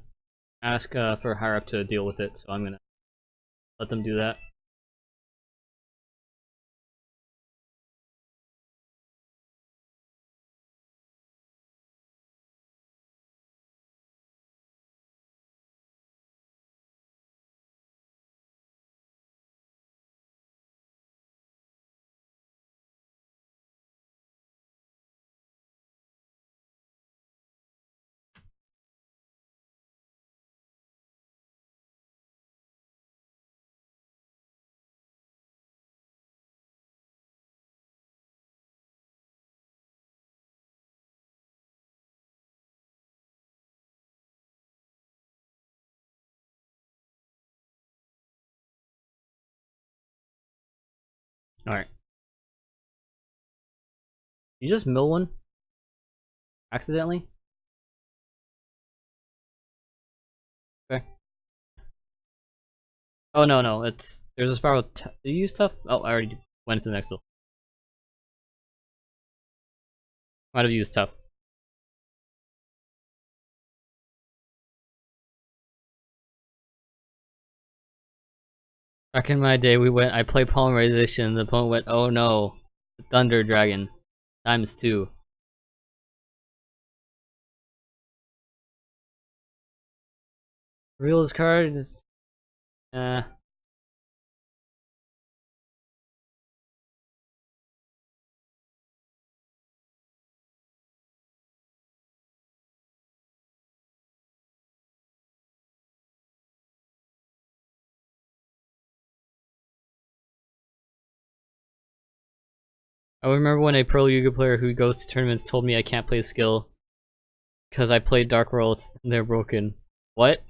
ask for higher up to deal with it, so I'm gonna let them do that. Alright. You just mill one? Accidentally? Okay. Oh no, it's there's a spiral. Do you use tough? Oh, I already went to the next one. Might have used tough. Back in my day, I played Polymerization, and the opponent went, oh no, Thunder Dragon, ×2. Reveal this card is, I remember when a pro Yuga player who goes to tournaments told me I can't play skill because I played Dark Worlds and they're broken. What?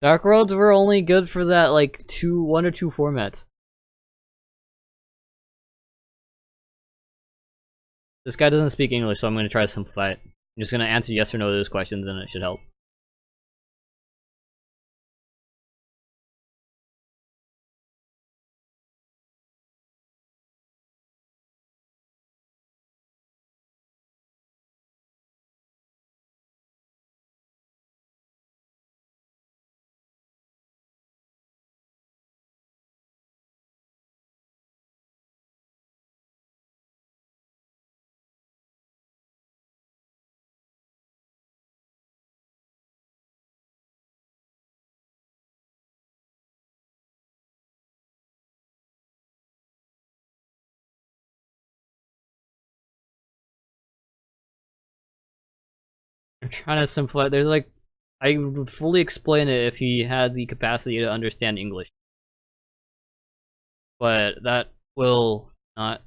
Dark Worlds were only good for that like 1 or 2 formats. This guy doesn't speak English, so I'm gonna try to simplify it. I'm just gonna answer yes or no to those questions and it should help. I'm trying to simplify. There's like, I would fully explain it if he had the capacity to understand English, but that will not.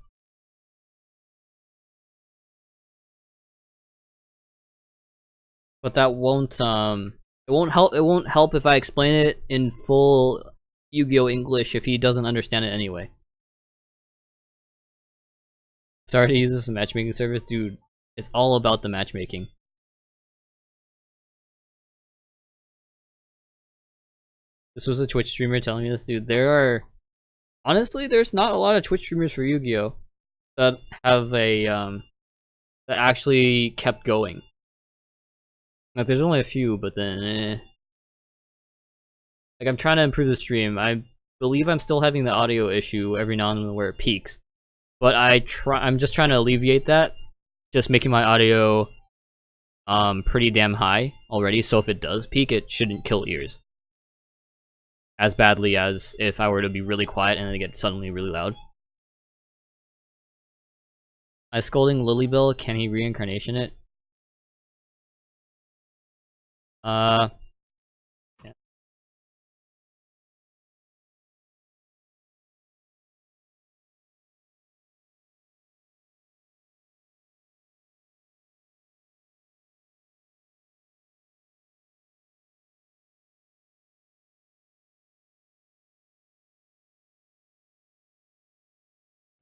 But that won't it won't help. It won't help if I explain it in full Yu-Gi-Oh English if he doesn't understand it anyway. Sorry to use this as a matchmaking service, dude. It's all about the matchmaking. This was a Twitch streamer telling me this, dude. Honestly, there's not a lot of Twitch streamers for Yu-Gi-Oh that have a that actually kept going. Like, there's only a few, but then like, I'm trying to improve the stream. I believe I'm still having the audio issue every now and then where it peaks, but I'm just trying to alleviate that, just making my audio pretty damn high already, so if it does peak, it shouldn't kill ears as badly as if I were to be really quiet and then get suddenly really loud. I scolding Lilybell, can he reincarnation it? Yeah.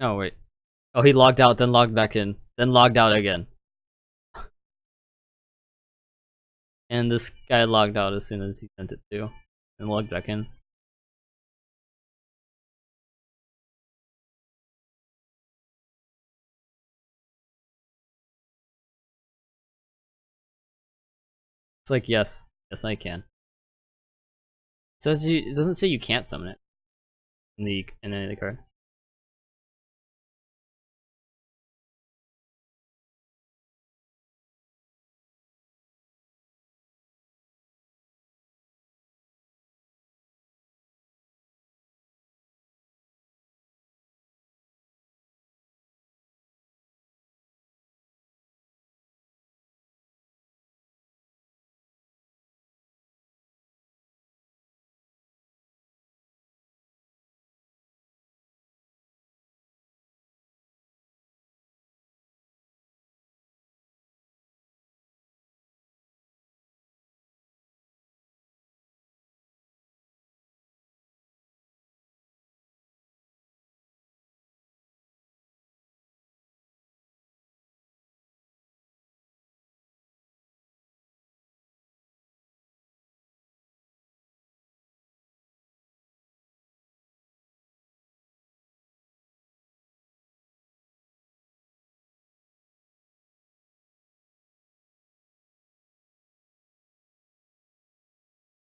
Oh, wait. Oh, he logged out, then logged back in, then logged out again. And this guy logged out as soon as he sent it to, and logged back in. It's like, yes, I can. It doesn't say you can't summon it in any of the card.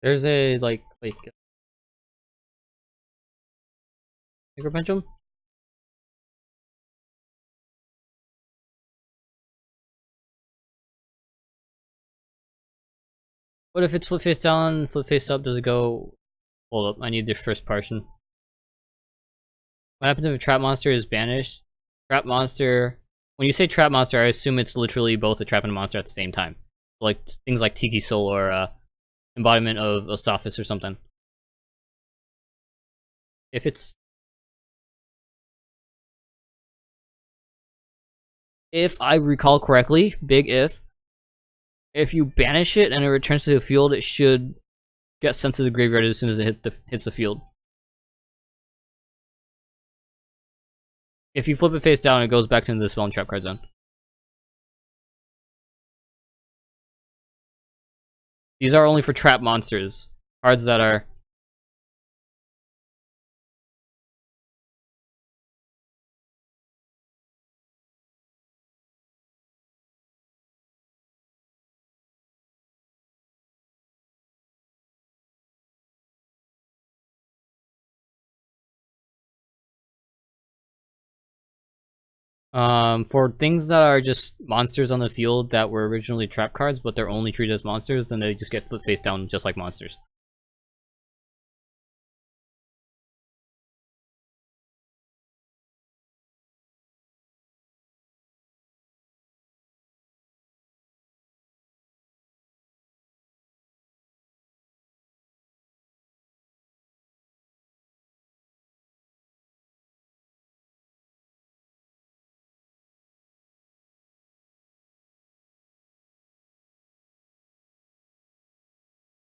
There's a like Micro Pendulum? What if it's flip face down, flip face up, does it go... Hold up, I need the first portion. What happens if a trap monster is banished? Trap monster... When you say trap monster, I assume it's literally both a trap and a monster at the same time. Like, things like Tiki Soul or embodiment of Osaphis or something. If it's... If I recall correctly, big if you banish it and it returns to the field, it should get sent to the graveyard as soon as it hits the field. If you flip it face down, it goes back into the spell and trap card zone. These are only for trap monsters. Cards that are... For things that are just monsters on the field that were originally trap cards, but they're only treated as monsters, then they just get flipped face down just like monsters.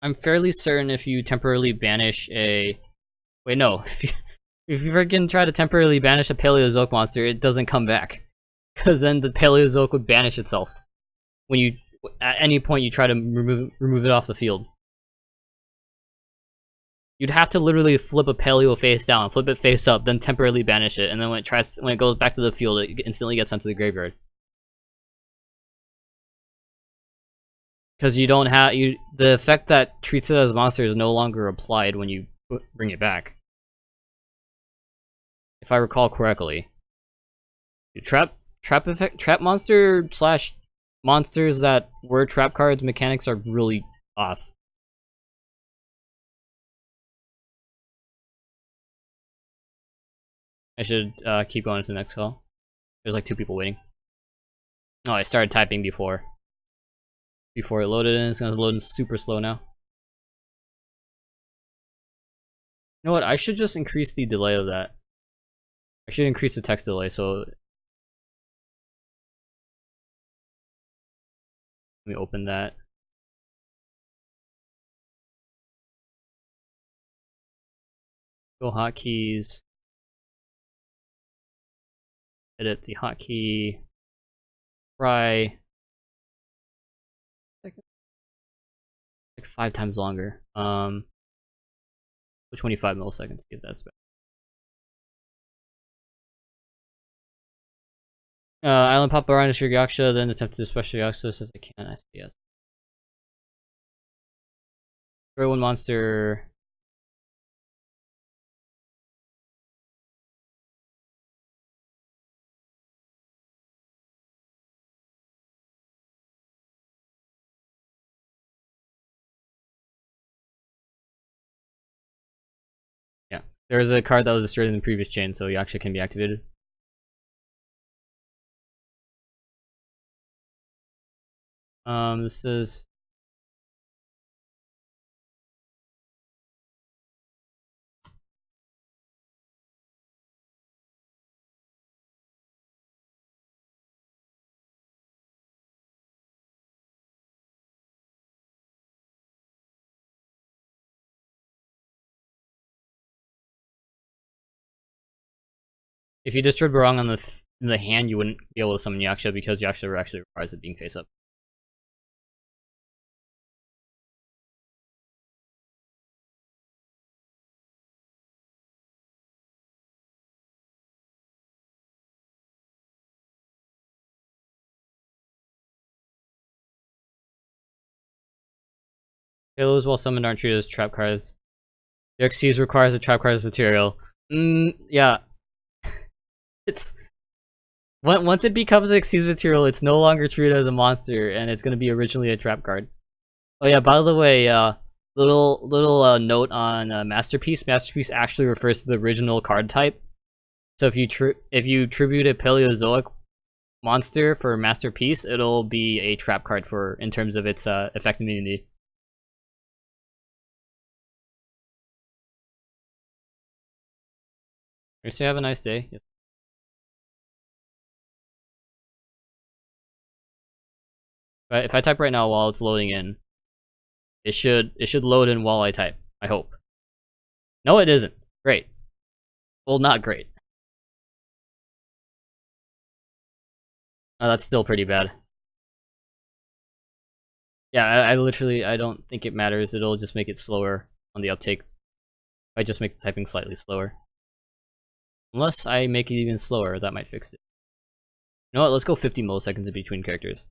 I'm fairly certain if you temporarily banish a... Wait, no. If you freaking try to temporarily banish a Paleozoic monster, it doesn't come back. Because then the Paleozoic would banish itself. When you... At any point you try to remove it off the field. You'd have to literally flip a Paleo face down, flip it face up, then temporarily banish it, and then when it goes back to the field, it instantly gets sent to the graveyard. Because you don't have the effect that treats it as a monster is no longer applied when you bring it back. If I recall correctly. Trap monster slash monsters that were trap cards mechanics are really off. I should keep going to the next call. There's like 2 people waiting. Oh, I started typing before it loaded in. It's gonna load in super slow now. You know what? I should just increase the delay of that. I should increase the text delay, so... Let me open that. Go hotkeys. Edit the hotkey. Try. Like 5 times longer. 25 milliseconds. If that's better. Island Pop around Yaksha, then attempt to special Yaksha as I can. I say yes. Destroy 1 monster. Yeah, there is a card that was destroyed in the previous chain, so Yaksha can be activated. This is... If you destroyed Barong on the hand, you wouldn't be able to summon Yaksha because Yaksha actually requires it being face up. Halos while summoned aren't treated as trap cards. The XCs requires a trap card as material. Yeah. It's... Once it becomes XC's material, it's no longer treated as a monster, and it's gonna be originally a trap card. Oh yeah, by the way, little note on Masterpiece. Masterpiece actually refers to the original card type. So if you tribute a Paleozoic monster for Masterpiece, it'll be a trap card in terms of its effect immunity. You say have a nice day. Yes. Right, if I type right now while it's loading in, it should load in while I type. I hope. No, it isn't. Great. Well, not great. Oh, that's still pretty bad. Yeah, I literally don't think it matters. It'll just make it slower on the uptake. If I just make the typing slightly slower. Unless I make it even slower, that might fix it. You know what? Let's go 50 milliseconds in between characters.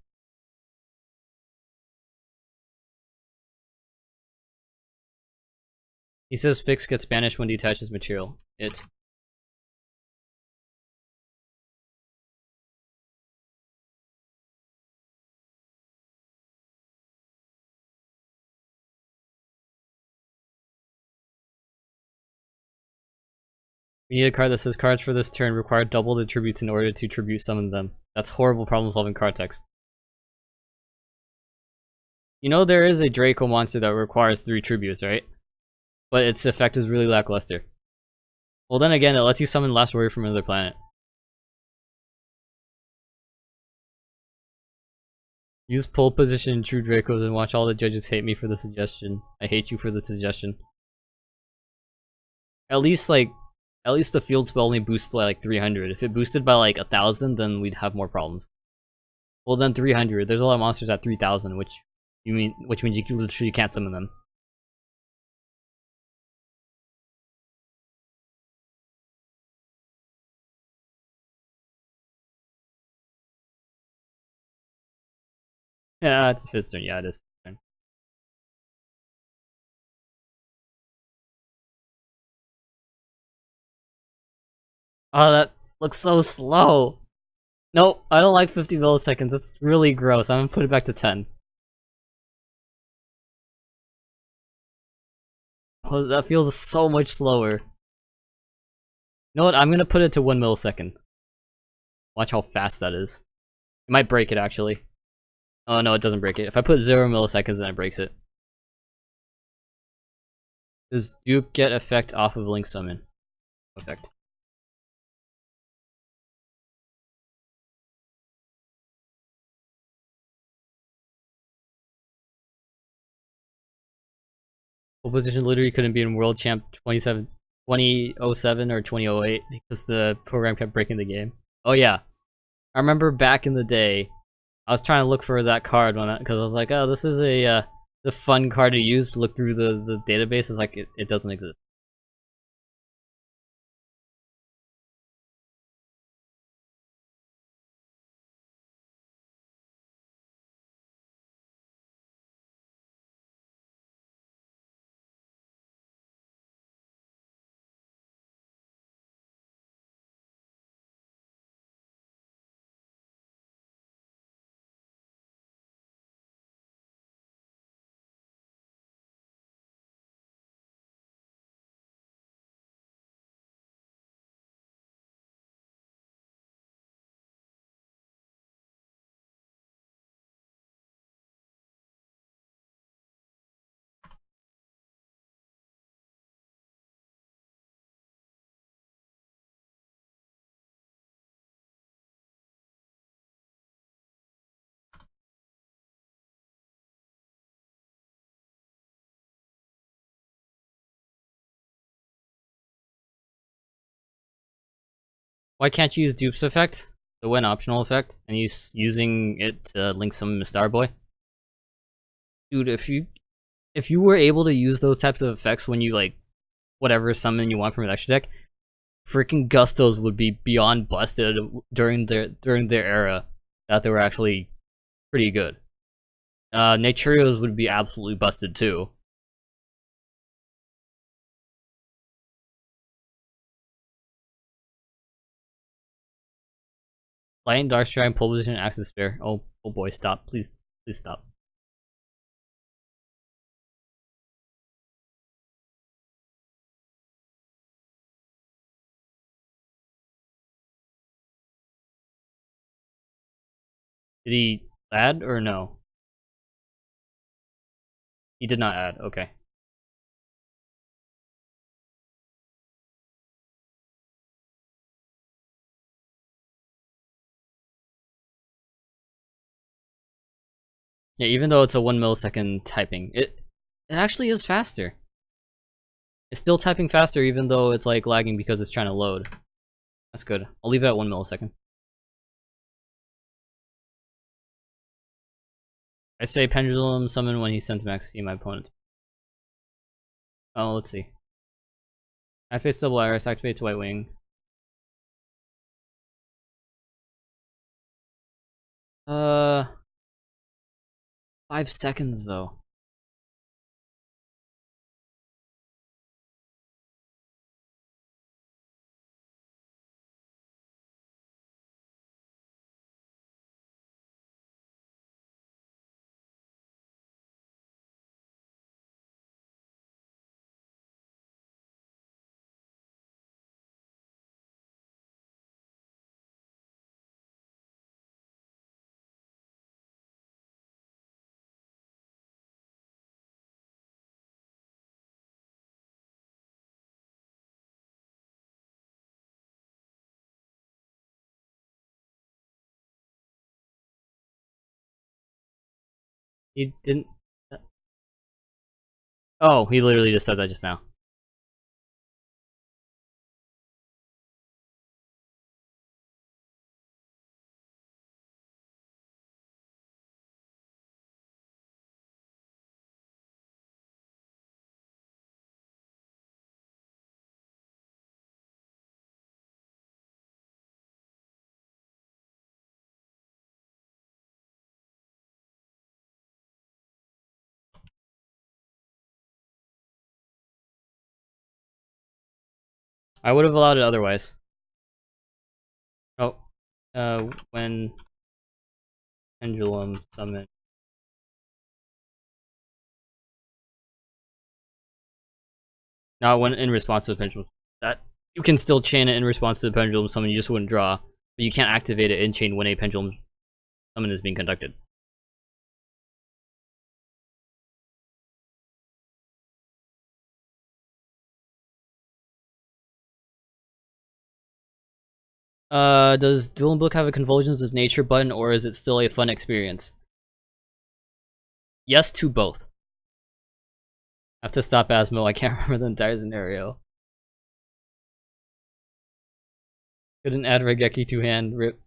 He says fix gets banished when detaches material. It's... We need a card that says cards for this turn require double the tributes in order to tribute summon them. That's horrible problem solving card text. You know there is a Draco monster that requires 3 tributes, right? But its effect is really lackluster. Well then again, it lets you summon Last Warrior from another planet. Use pole position in True Dracos and watch all the judges hate me for the suggestion. I hate you for the suggestion. At least the field spell only boosts by like 300. If it boosted by like 1,000, then we'd have more problems. Well, then 300. There's a lot of monsters at 3,000, which means you literally can't summon them. Yeah, it's his turn. Yeah, it is. Oh, that looks so slow. Nope, I don't like 50 milliseconds. That's really gross. I'm gonna put it back to 10. Oh, that feels so much slower. You know what? I'm gonna put it to 1 millisecond. Watch how fast that is. It might break it, actually. Oh, no, it doesn't break it. If I put 0 milliseconds, then it breaks it. Does dupe get effect off of Link Summon? Effect. Pole position literally couldn't be in World Champ 2007 or 2008 because the program kept breaking the game. Oh yeah, I remember back in the day, I was trying to look for that card because I was like, oh, this is a fun card to use to look through the database. It's like it doesn't exist. Why can't you use dupe's effect? The win optional effect, and he's using it to link some Starboy. Dude, if you were able to use those types of effects when you like whatever summon you want from an extra deck, freaking Gustos would be beyond busted during their era. That they were actually pretty good. Naturios would be absolutely busted too. Lightning, Darkstrike, pole position, Axis Spare. Oh boy, stop. Please stop. Did he add or no? He did not add, okay. Yeah, even though it's a 1 millisecond typing, it actually is faster. It's still typing faster even though it's like lagging because it's trying to load. That's good. I'll leave it at 1 millisecond. I say Pendulum summon when he sends max C my opponent. Oh, let's see. Activate Double Iris, activate White Wing. 5 seconds though. He didn't. Oh, he literally just said that just now. I would have allowed it otherwise. Oh, when pendulum summon. Not when in response to the pendulum. That you can still chain it in response to the pendulum summon. You just wouldn't draw, but you can't activate it in chain when a pendulum summon is being conducted. Does Dueling Book have a Convulsions of Nature button, or is it still a fun experience? Yes to both. I have to stop Asmo, I can't remember the entire scenario. Couldn't add Regeki to hand, rip.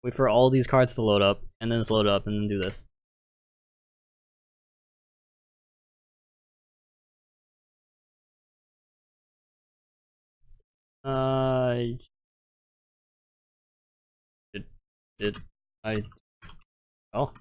Wait for all these cards to load up, and then it's load up, and then do this. Did I? Oh.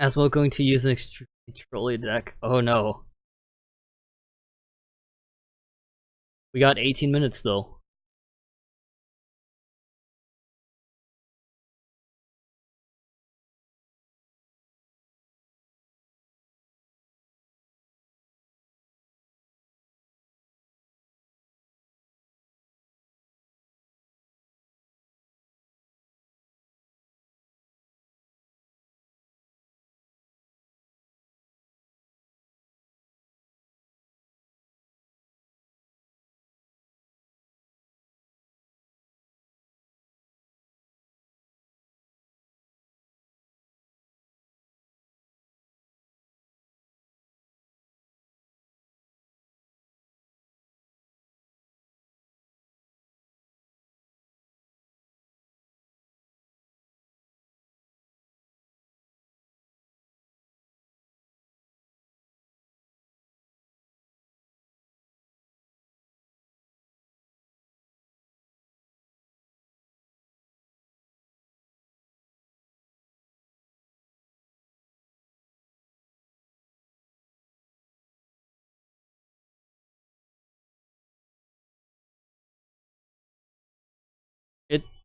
Asmo going to use an extremely trolly deck. Oh no. We got 18 minutes though.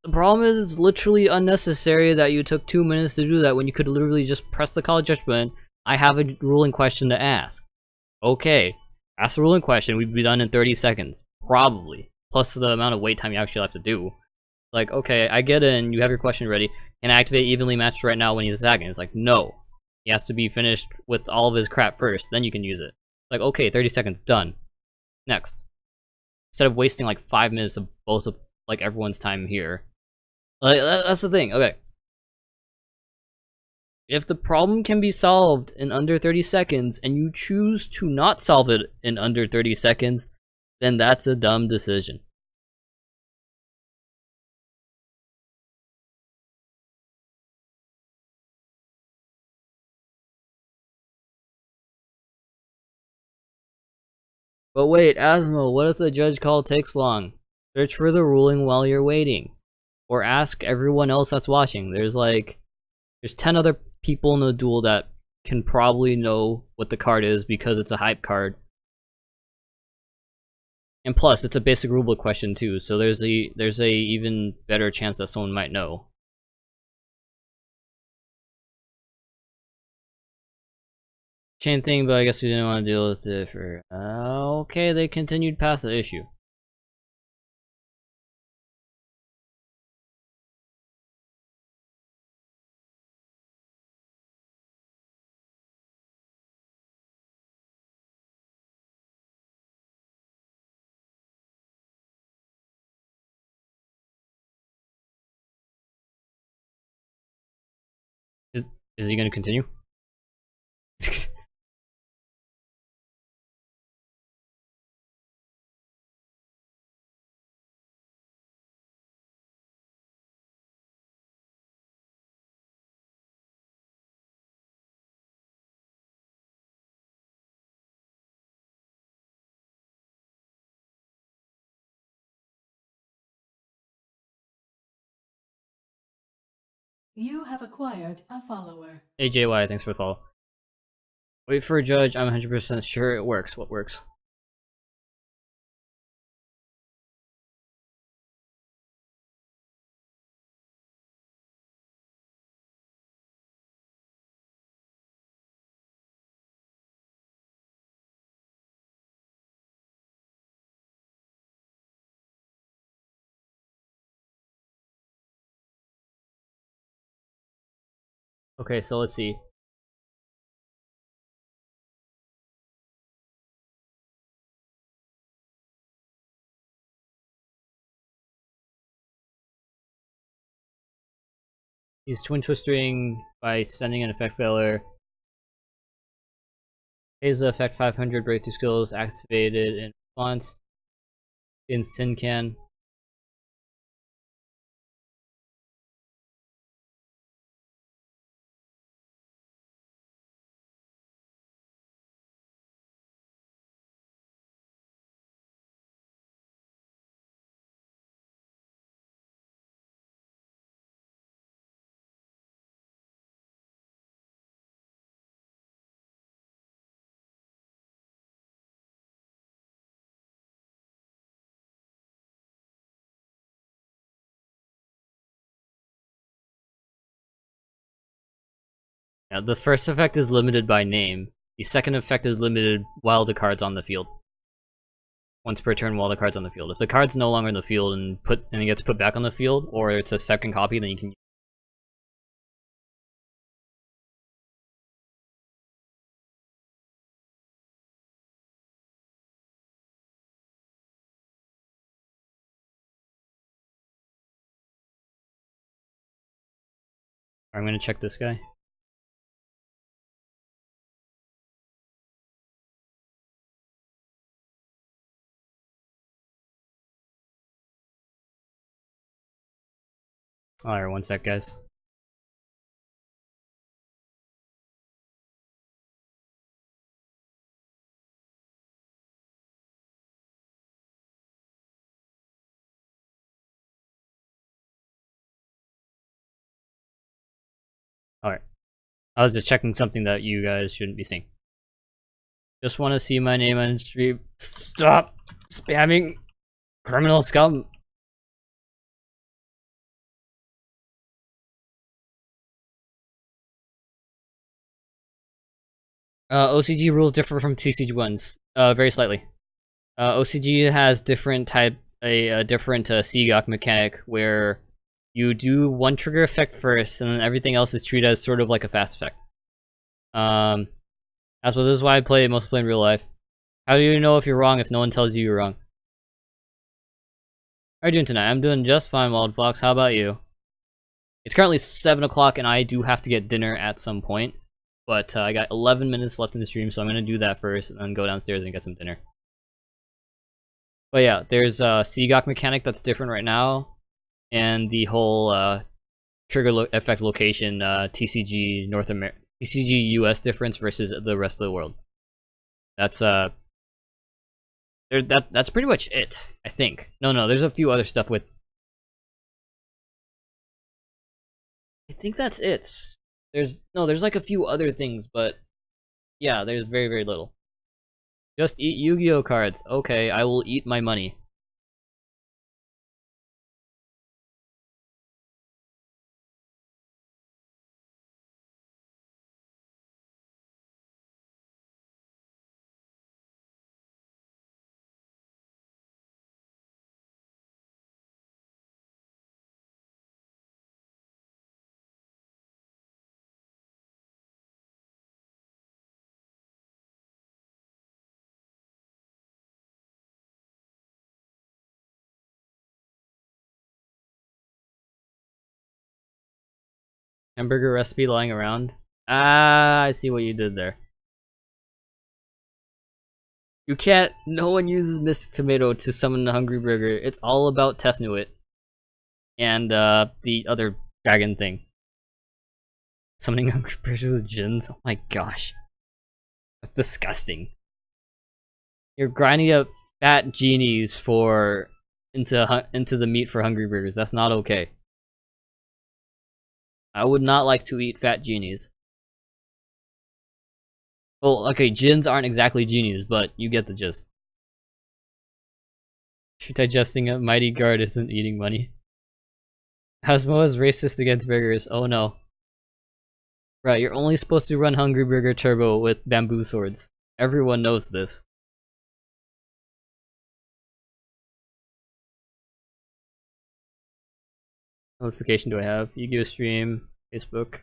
The problem is it's literally unnecessary that you took 2 minutes to do that when you could literally just press the call judgment. I have a ruling question to ask. Okay, ask the ruling question, we'd be done in 30 seconds. Probably. Plus the amount of wait time you actually have to do. Like, okay, I get in, you have your question ready. Can I activate evenly matched right now when he's attacking? It's like, no. He has to be finished with all of his crap first, then you can use it. Like, okay, 30 seconds, done. Next. Instead of wasting like 5 minutes of both of like everyone's time here. Like, that's the thing, okay. If the problem can be solved in under 30 seconds and you choose to not solve it in under 30 seconds, then that's a dumb decision. But wait, Asmo, what if the judge call takes long? Search for the ruling while you're waiting. Or ask everyone else that's watching. There's 10 other people in the duel that can probably know what the card is because it's a hype card. And plus, it's a basic rulebook question too, so there's a even better chance that someone might know. Chain thing, but I guess we didn't want to deal with it for... okay, they continued past the issue. Is he gonna continue? You have acquired a follower. AJY, thanks for the follow. Wait for a judge, I'm 100% sure it works. What works? Okay, so let's see. He's twin twistering by sending an effect failure. Pays the effect 500 breakthrough skills activated in response. Spins tin can. Now, the first effect is limited by name. The second effect is limited while the card's on the field. Once per turn while the card's on the field. If the card's no longer in the field and it gets put back on the field, or it's a second copy, then you can... I'm gonna check this guy. Alright, one sec, guys. Alright. I was just checking something that you guys shouldn't be seeing. Just want to see my name on stream. Stop spamming criminal scum. OCG rules differ from TCG ones, very slightly. OCG has different a different CGOC mechanic where you do one trigger effect first, and then everything else is treated as sort of like a fast effect. This is why I mostly play in real life. How do you know if you're wrong if no one tells you you're wrong? How are you doing tonight? I'm doing just fine, Wild Fox. How about you? It's currently 7 o'clock, and I do have to get dinner at some point. But I got 11 minutes left in the stream, so I'm going to do that first, and then go downstairs and get some dinner. But yeah, there's a CGOC mechanic that's different right now, and the whole trigger effect location TCG TCG US difference versus the rest of the world. That's that's pretty much it, I think. No, there's a few other stuff with. I think that's it. There's like a few other things, but yeah, there's very, very little. Just eat Yu-Gi-Oh cards. Okay, I will eat my money. Hamburger recipe lying around. Ah, I see what you did there. You can't. No one uses Mystic Tomato to summon the Hungry Burger. It's all about Tefnuit and the other dragon thing. Summoning Hungry Burger with gins. Oh my gosh, that's disgusting. You're grinding up fat genies into the meat for Hungry Burgers. That's not okay. I would not like to eat fat genies. Well, okay, gins aren't exactly genies, but you get the gist. Digesting a mighty guard isn't eating money. Hasmo is racist against burgers. Oh no. Right, you're only supposed to run Hungry Burger Turbo with bamboo swords. Everyone knows this. Notification do I have? Yu-Gi-Oh! Stream, Facebook.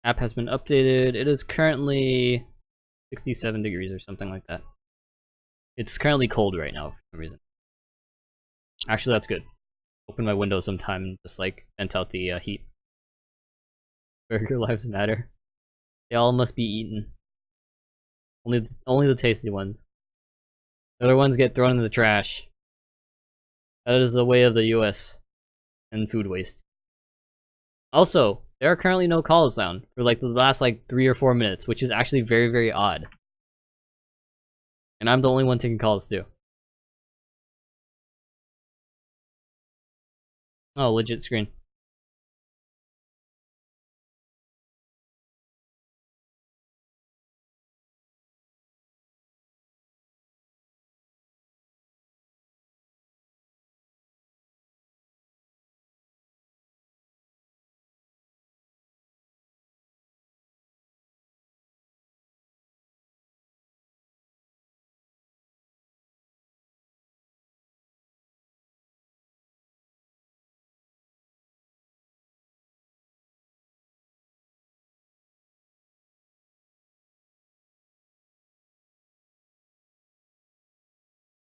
App has been updated. It is currently 67 degrees or something like that. It's currently cold right now for some reason. Actually, that's good. Open my window sometime and just like vent out the heat. Burger lives matter. They all must be eaten. Only the tasty ones. The other ones get thrown in the trash. That is the way of the US and food waste. Also, there are currently no calls down for like the last like 3 or 4 minutes, which is actually very, very odd. And I'm the only one taking calls too. Oh, legit screen.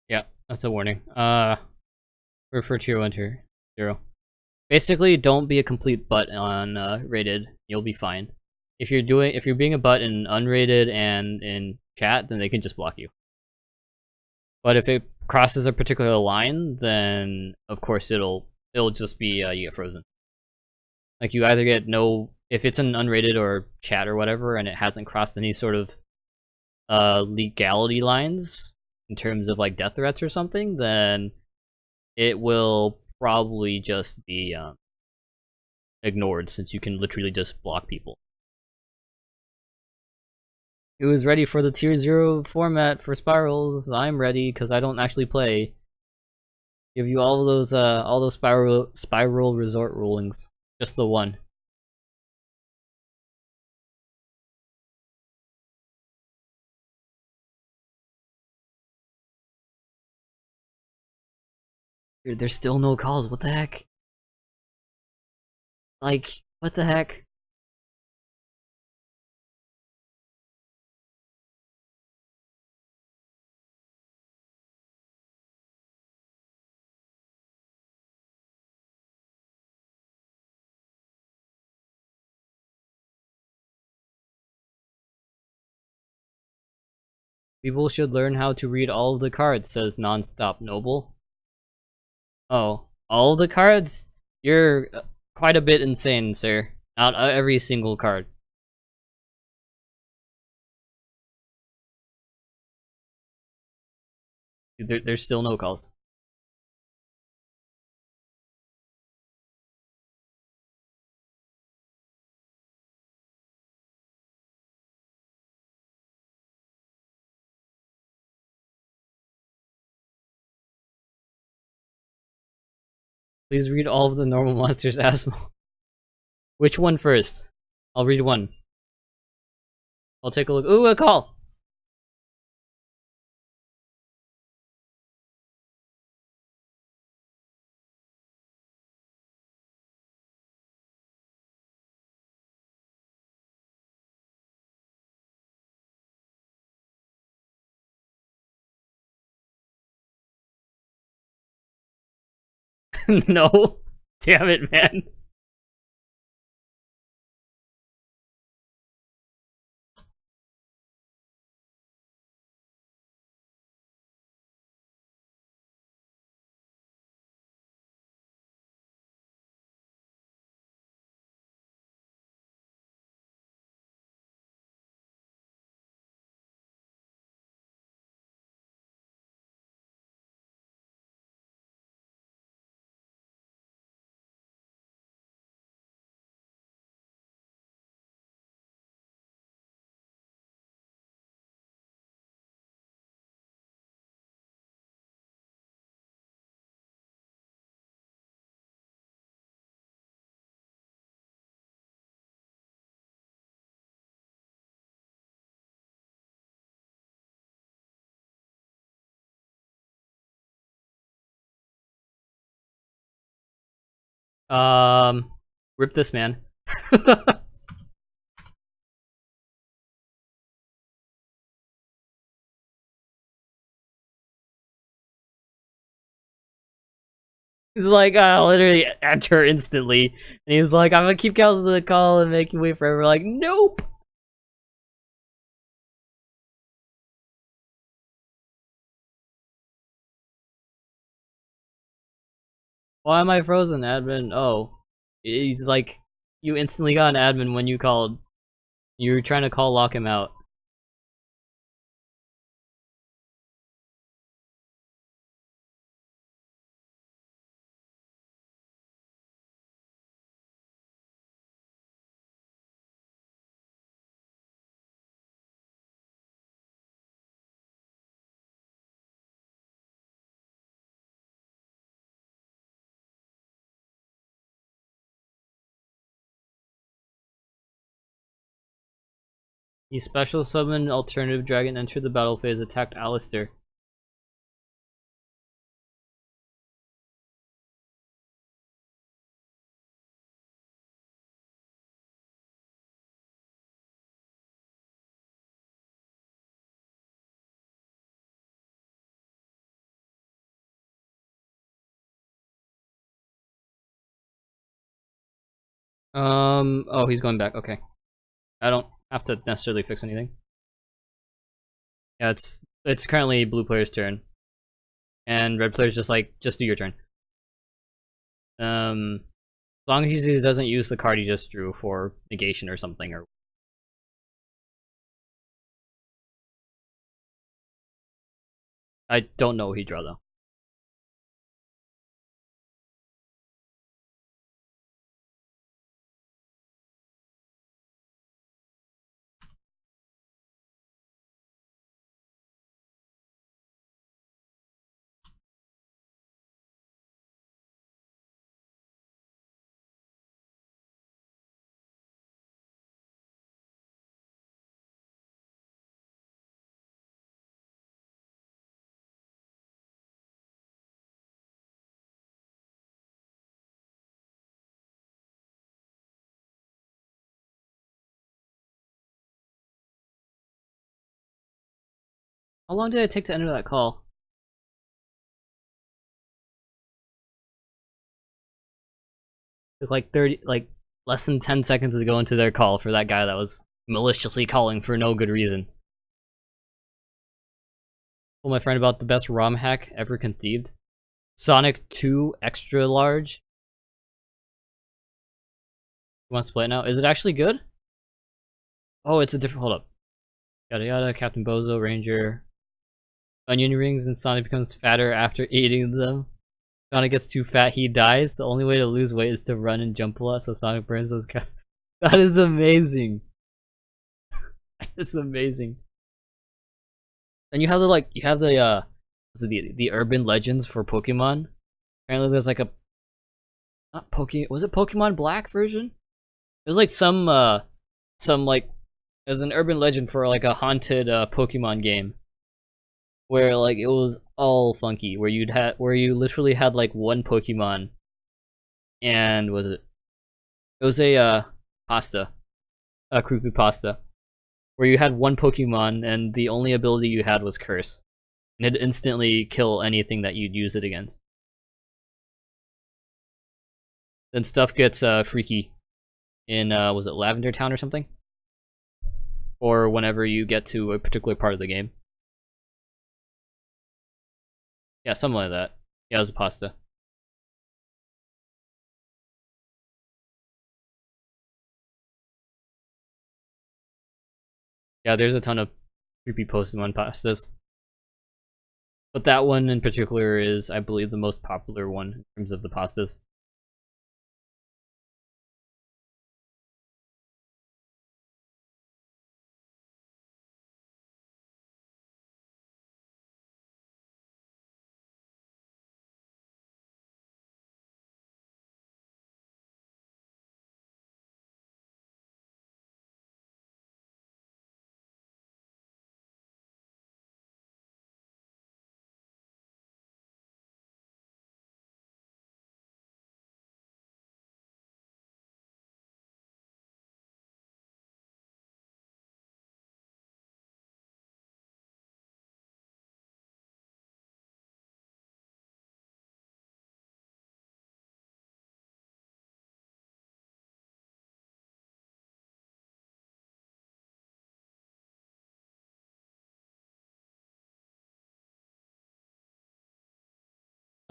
Yeah, that's a warning. Refer to your winter 0. Basically, don't be a complete butt on rated. You'll be fine. If you're being a butt in unrated and in chat, then they can just block you. But if it crosses a particular line, then of course it'll just be you get frozen. Like you either get no, if it's an unrated or chat or whatever, and it hasn't crossed any sort of legality lines in terms of like death threats or something, then it will probably just be ignored, since you can literally just block people. It was ready for the tier 0 format for spirals. I'm ready because I don't actually play. Give you all those spiral resort rulings. Just the one. There's still no calls. What the heck? Like, what the heck? People should learn how to read all of the cards, says Nonstop Noble. Oh, all of the cards? You're quite a bit insane, sir. Not every single card. There's still no calls. Please read all of the normal monsters Asmo. Which one first? I'll read one. I'll take a look. Ooh, a call! No. Damn it, man. Rip this man. He's like, I'll literally enter instantly. And he's like, I'm gonna keep counting the call and make you wait forever. Like, nope! Why am I frozen, admin? Oh. He's like, you instantly got an admin when you called. You were trying to lock him out. He special summoned alternative dragon, entered the battle phase, attacked Alistair. Oh, he's going back, okay. I don't have to necessarily fix anything. Yeah, it's currently blue player's turn. And red player's just like, just do your turn. As long as he doesn't use the card he just drew for negation or something, or I don't know what he drew though. How long did it take to enter that call? Took like 30, like less than 10 seconds to go into their call for that guy that was maliciously calling for no good reason. Told my friend about the best ROM hack ever conceived. Sonic 2 Extra Large. You want to play it now? Is it actually good? Oh, it's a different. Hold up. Yada yada. Captain Bozo, Ranger. Onion rings, and Sonic becomes fatter after eating them. Sonic gets too fat, he dies. The only way to lose weight is to run and jump a lot, so Sonic burns those calories. That is amazing. It's amazing. And you have the what's it, the urban legends for Pokemon. Apparently there's like a was it Pokemon Black version? There's like some like there's an urban legend for like a haunted Pokemon game where like it was all funky, where you literally had like one Pokemon, and it was a pasta, a creepypasta, where you had one Pokemon and the only ability you had was Curse, and it'd instantly kill anything that you'd use it against. Then stuff gets freaky in was it Lavender Town or something? Or whenever you get to a particular part of the game. Yeah, something like that. Yeah, it was a pasta. Yeah, there's a ton of creepy Pokemon pastas. But that one in particular is, I believe, the most popular one in terms of the pastas.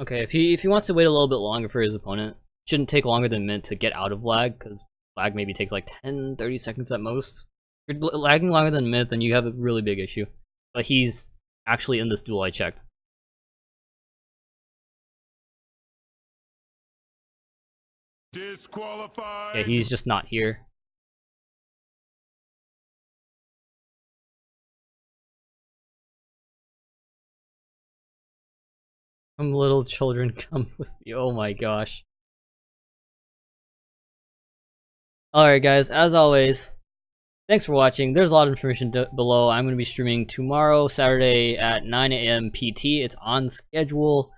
Okay, if he wants to wait a little bit longer for his opponent, it shouldn't take longer than a minute to get out of lag, because lag maybe takes like 10-30 seconds at most. If you're lagging longer than a minute, then you have a really big issue. But he's actually in this duel, I checked. Disqualified. Yeah, he's just not here. Come little children, come with me. Oh my gosh. Alright guys, as always, thanks for watching. There's a lot of information below. I'm going to be streaming tomorrow, Saturday at 9 AM PT. It's on schedule,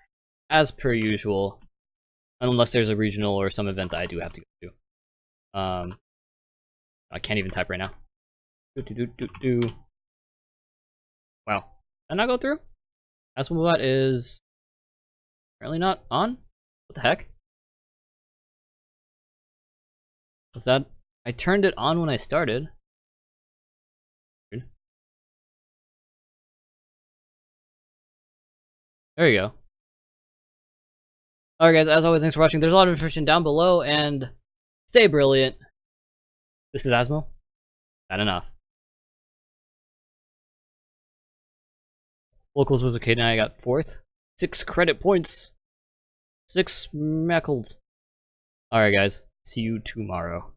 as per usual. Unless there's a regional or some event that I do have to go to. I can't even type right now. Wow. Did I not go through? Aswabot is apparently not on? What the heck? Was that? I turned it on when I started. There you go. Alright guys, as always, thanks for watching. There's a lot of information down below, and stay brilliant. This is Asmo. Not enough. Locals was okay, now I got 4th. 6 credit points. 6 meckles. Alright guys, see you tomorrow.